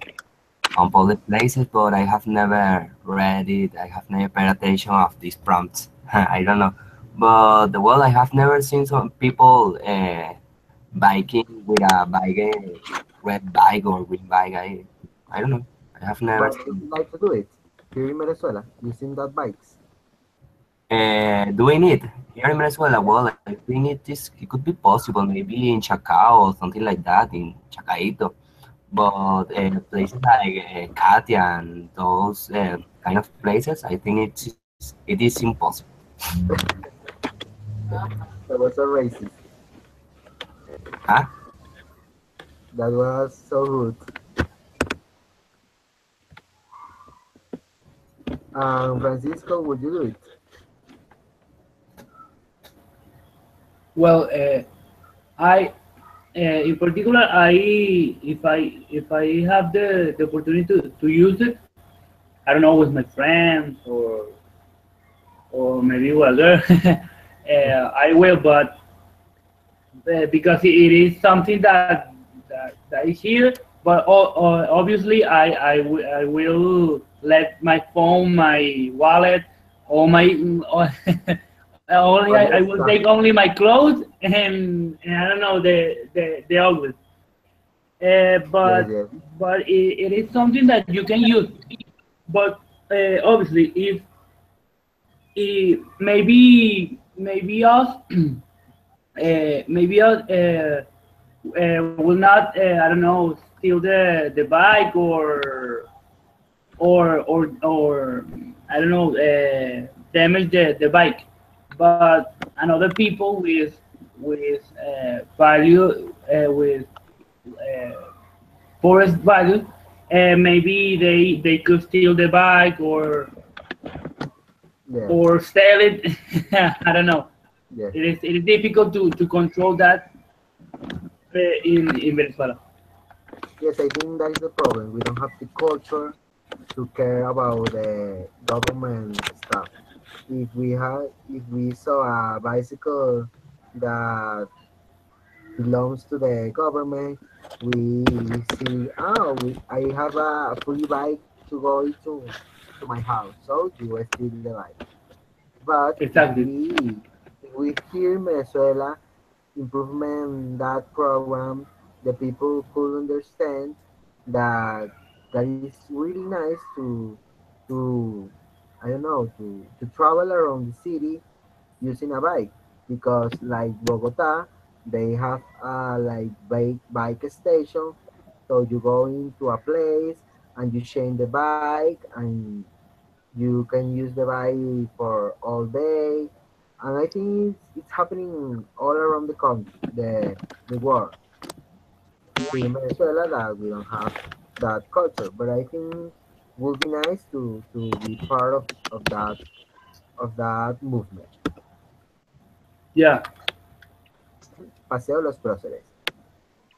public places, but I have never read it. I have never paid attention of these prompts. I don't know, but well, I have never seen some people biking with a bike, red bike or green bike. I don't know. I have never But would seen you like to do it here in Venezuela using that bikes? doing it here in Venezuela. Well, I think it could be possible, maybe in Chacao or something like that, in Chacaito. But places like Katia and those kind of places, I think it is impossible. That was so racist. Huh? That was so rude. Francisco, would you do it? Well, I in particular, if I have the opportunity to use it, I don't know, with my friends or maybe with a girl, I will. But because it is something that is here, but obviously I will let my phone, my wallet, all my only I Other will stuff. take only my clothes and I don't know the outfit. Yes, But yes. it is something that you can use. But obviously, if maybe us maybe us will not I don't know, steal the bike or I don't know, damage the bike, but another people with value with uh, forest value, maybe they could steal the bike Yes, or sell it. I don't know. yes. It is difficult to control that. in Venezuela. Yes, I think that is the problem. We don't have the culture to care about the government stuff. If we saw a bicycle that belongs to the government, we see, oh, I have a free bike to go to my house, so you steal the bike. But Exactly. if we here in Venezuela improvement that program, the people could understand that that is really nice to I don't know to travel around the city using a bike because like Bogota they have a like bike station, so you go into a place and you change the bike and you can use the bike for all day, and I think it's happening all around the country, the world. Here in Venezuela, that we don't have that culture, but I think it would be nice to be part of that movement. Yeah. Paseo Los Próceres.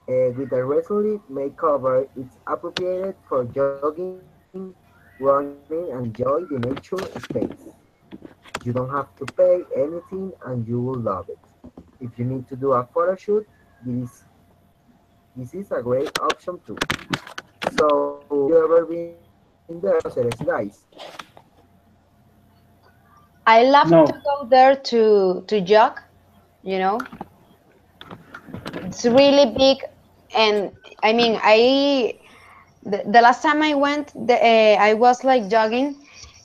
With a recently made cover, it's appropriate for jogging, running, and enjoy the nature space. You don't have to pay anything and you will love it. If you need to do a photo shoot, this, this is a great option too. So, have you ever been there, Próceres, guys? I love to No. go there to jog, you know. It's really big, and I mean, the last time I went, I was like jogging,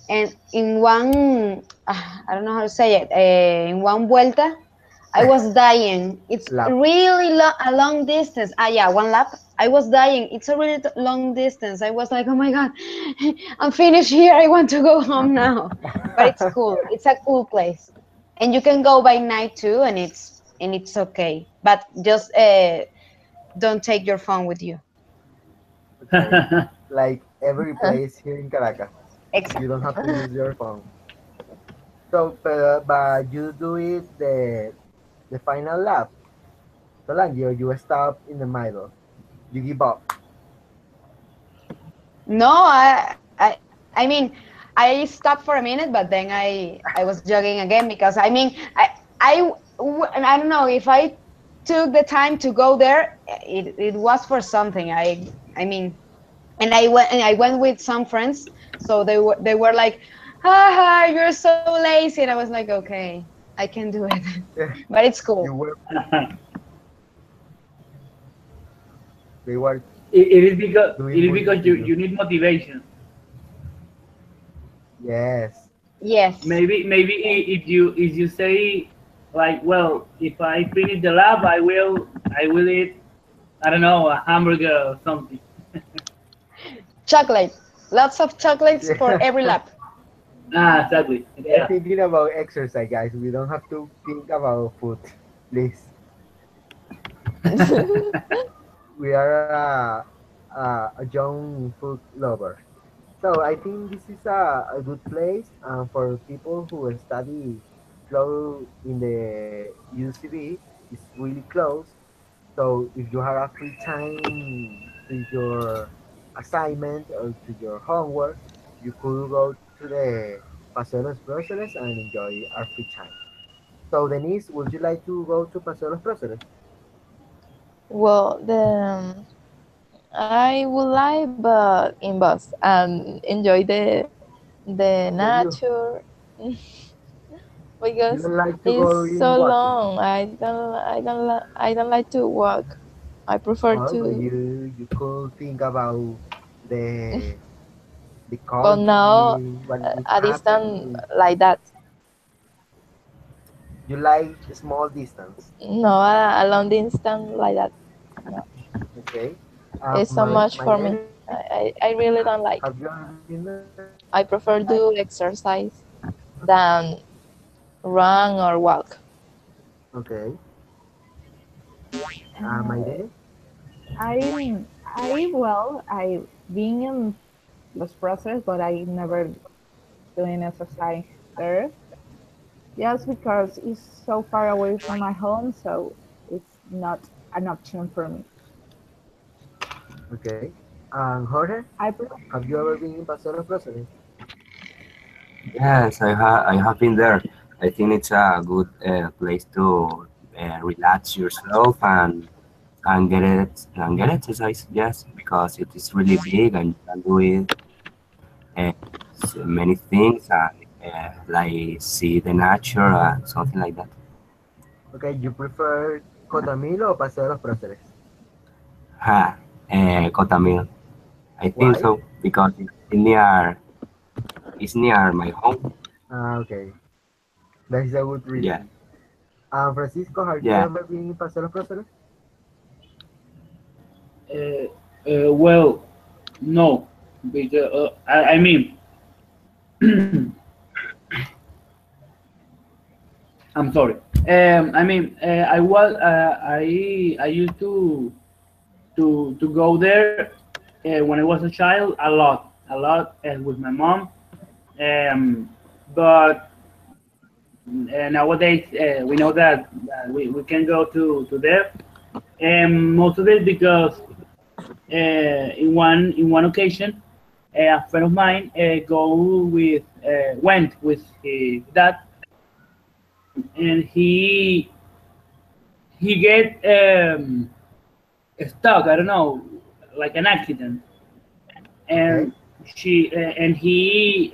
and in one, I don't know how to say it, in one vuelta, I was dying. It's Lap. really a long distance. Ah, yeah, one lap. I was dying. It's a really long distance. I was like, oh my God, I'm finished here. I want to go home now. But it's cool. It's a cool place, and you can go by night too, and it's okay. But just don't take your phone with you. Okay. Like every place here in Caracas, you don't Exactly. have to use your phone. So, but you do it the final lap. So like you stop in the middle. You give up. No, I mean, I stopped for a minute, but then I was jogging again because I mean, I don't know if I took the time to go there, it was for something. I mean, and I went with some friends, so they were like, haha, you're so lazy, and I was like, okay, I can do it, but it's cool. You were they were It doing is bullying because to you. you need motivation. Yes. Yes. Maybe if you say like, well, if I finish the lab, I will eat, I don't know, a hamburger or something. Chocolate, lots of chocolates for Yeah. every lap. Ah, exactly. We are Yeah. thinking about exercise, guys. We don't have to think about food, please. We are a young food lover. So I think this is a good place for people who study close in the UCB. It's really close. So if you have a free time to your assignment or to your homework, you could go to the Paseo Los Próceres and enjoy our free time. So Denise, would you like to go to Paseo Los Próceres? Well, I would like, but in bus and enjoy the So nature you because don't like to it's go in so walking? long. I don't like to walk. I prefer Well, but to, you could think about the the but now country, what is a distance happening. like that. You like small distance, No, a long distance like that. No, okay? it's so much for me. Mayrene, I really don't have like. you ever been there? I prefer do exercise than run or walk. Okay. Uh, Mayrene? I being in this process, but I never doing exercise there just because it's so far away from my home, so it's not an option for me. Okay. And Jorge, I prefer have you ever been in Paseo de los Próceres? Yes, I have been there. I think it's a good place to relax yourself and get exercise. Yes, because it is really big and you can do it many things and like see the nature and something like that. Okay, you prefer Cotamilo or Paseo de los Próceres? Ha, Cotamil. I think Why? so because it's near my home. Ah, okay. That is a good Yeah, reason. Francisco, have you yeah. ever been in Paseo de los Próceres? Well, no, because I mean, I'm sorry. I mean, I used to go there when I was a child a lot with my mom. But nowadays we know that we can go to there, and most of it because in one occasion a friend of mine went with his dad, and he get stuck. I don't know, like an accident, Okay. and he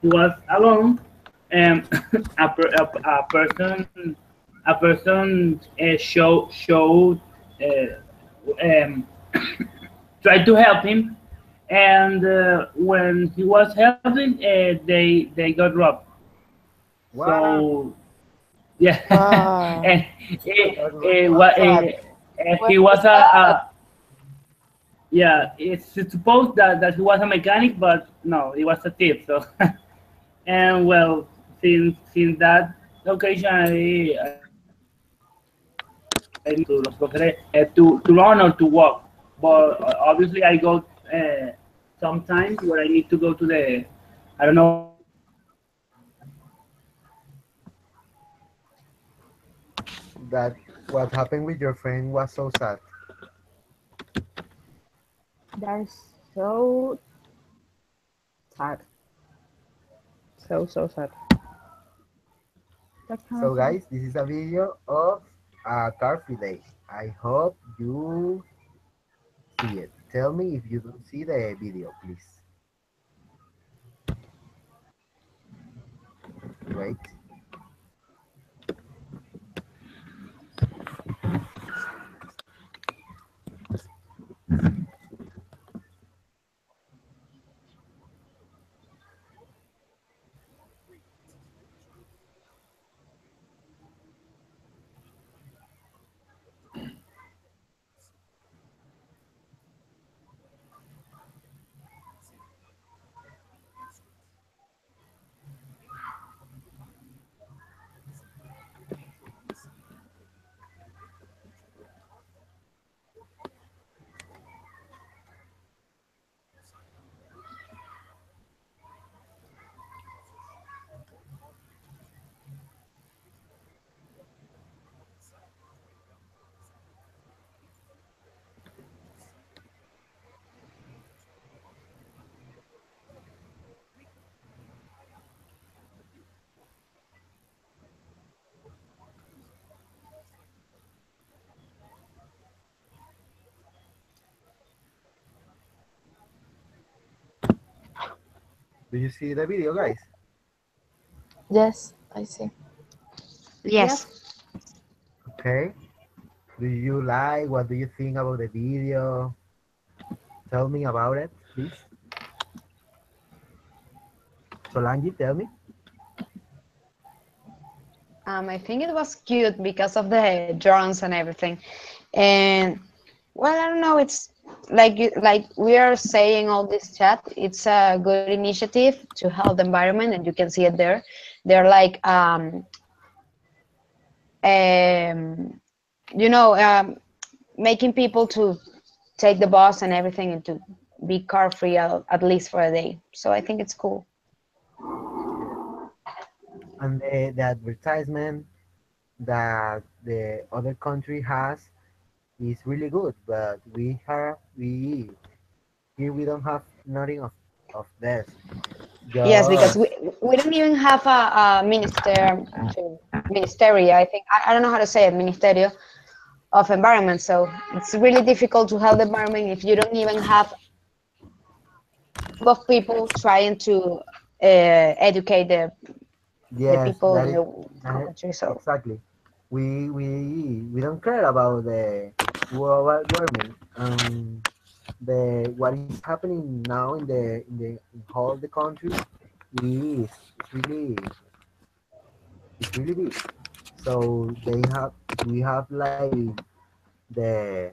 was alone, and a person showed um, tried to help him, and when he was helping, they got robbed. Wow. So yeah, Wow. and That was what sad. he Where was is that? yeah. It's supposed that he was a mechanic, but no, he was a thief. So and well, since that occasion, I to Los Coceres to run or to walk. But obviously, I go sometimes where I need to go to the I don't know how to say it, That what happened with your friend was so sad. that is so sad. So sad. That kind So of thing. guys, this is a video of a car free day. I hope you see it. Tell me if you don't see the video, please. Wait. Do you see the video, guys? Yes, I see. Yes. Yes, Okay. Do you like? What do you think about the video? Tell me about it, please. Solange, tell me. I think it was cute because of the drones and everything. And well, I don't know. It's like we are saying all this chat. It's a good initiative to help the environment, and you can see it there. They're like um, you know, making people to take the bus and everything and to be car free at least for a day. So I think it's cool. And the advertisement that the other country has is really good, but we here we don't have nothing of this. Yes, because Just we don't even have a ministeria. I think I don't know how to say it, ministerio of environment. So it's really difficult to help the environment if you don't even have a group of people trying to educate the yes, people that in is the that is, country. So exactly. We don't care about the global warming. The what is happening now in all the country is it's really big. So we have like the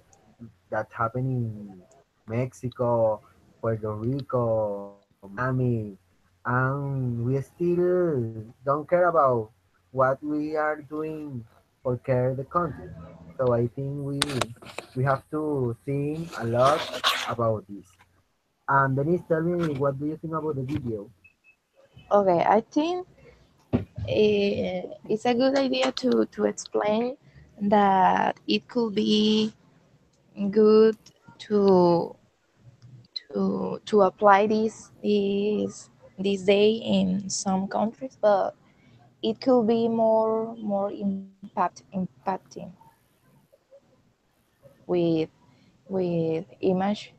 that happened in Mexico, Puerto Rico, Miami, and we still don't care about what we are doing for care the country. So I think we have to think a lot about this. And Denise, tell me, what do you think about the video? Okay, I think it's a good idea to explain that it could be good to to apply this day in some countries, but it could be more impacting with with image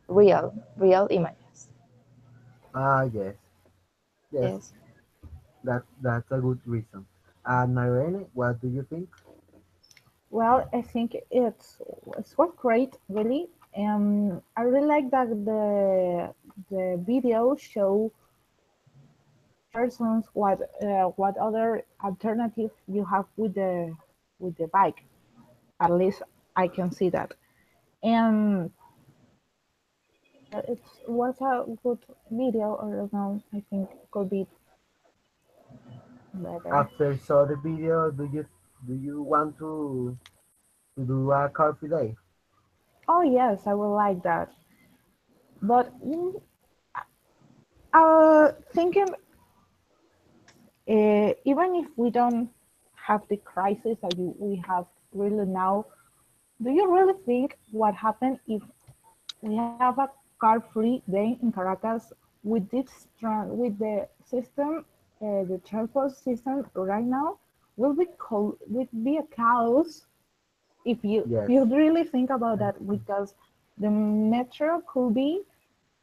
real images. Ah, yes, yes, Yes. that's a good reason. And Irene, what do you think? Well, I think it's was great, really. I really like that the video show persons what other alternative you have with the bike. At least I can see that, and it was a good video. Or I don't know, I think could be better. After saw the video, do you want to do a coffee day? Oh yes, I would like that. But thinking even if we don't have the crisis that we have really now, do you really think what happened if we have a car-free day in Caracas with with the system, the transport system right now? Will be a chaos if Yes, you really think about that because the metro could be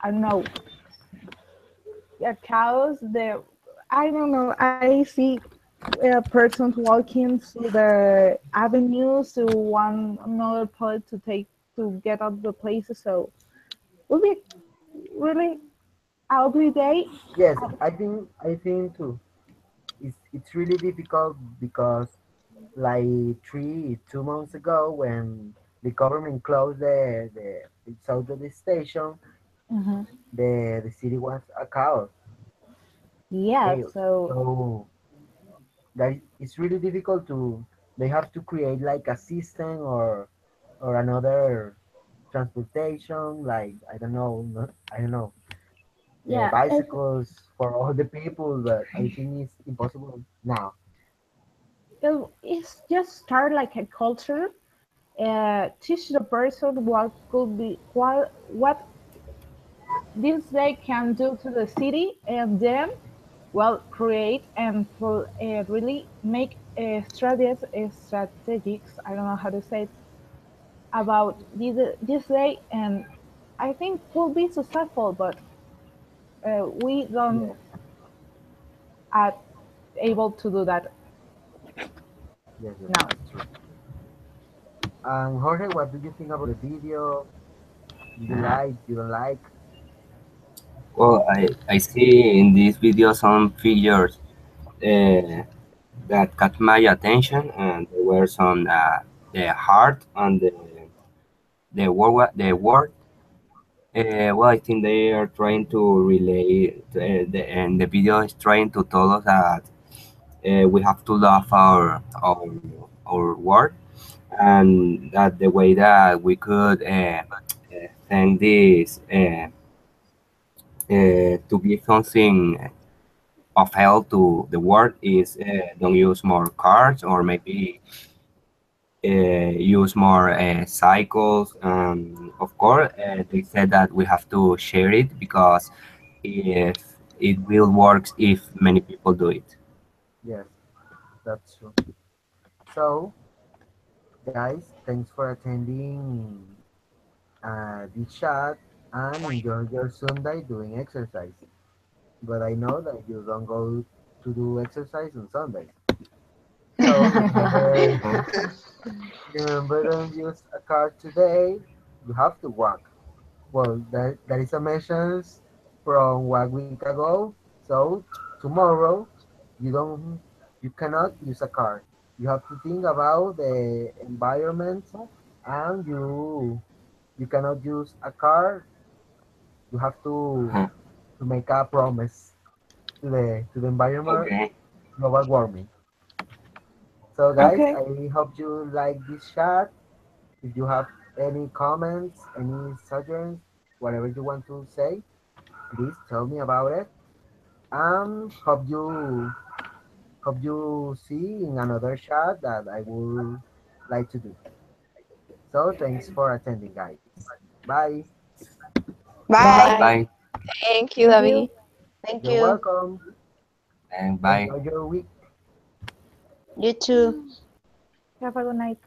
I don't know a chaos. I don't know. I see persons walking through the avenues to one another place to take to get out the places. So it will be really ugly day. yes. I think too. It's really difficult because like 2 months ago when the government closed the south of the station, Mhm. the city was a Yeah. chaos. So So it's really difficult to they have to create like a system or another transportation like I don't know yeah, bicycles for all the people, but I think it's impossible now. it's just start like a culture. Teach the person what could be what this day can do to the city, and then well create and really make strategics. I don't know how to say it, about this day, and I think will be successful. But we don't Yes, are able to do that yes, now. it's true. And Jorge, what do you think about the video? Do you like? You don't like? Well, I see in this video some figures uh, that caught my attention, and there were some the heart and the word. Well, I think they are trying to relay, and the video is trying to tell us that we have to love our word, and that the way that we could thank this to give something of help to the world is don't use more cars, or maybe use more cycles. Of course, they said that we have to share it because if it will work if many people do it. Yes, that's true. So, guys, thanks for attending this chat and enjoy your Sunday doing exercise. But I know that you don't go to do exercise on Sundays. So remember, don't use a car today. You have to walk. Well, that is a message from 1 week ago. So tomorrow, you cannot use a car. You have to think about the environment, and you cannot use a car. You have to make a promise to the environment, Okay. global warming. So guys, Okay. I hope you like this chat. If you have any comments, any suggestions, whatever you want to say, please tell me about it. Hope you see in another chat that I would like to do. So thanks for attending, guys. Bye. Bye. Bye bye Thank you, Thank David. you. Thank You're you. welcome. and bye. Enjoy your week. You too. Have a good night.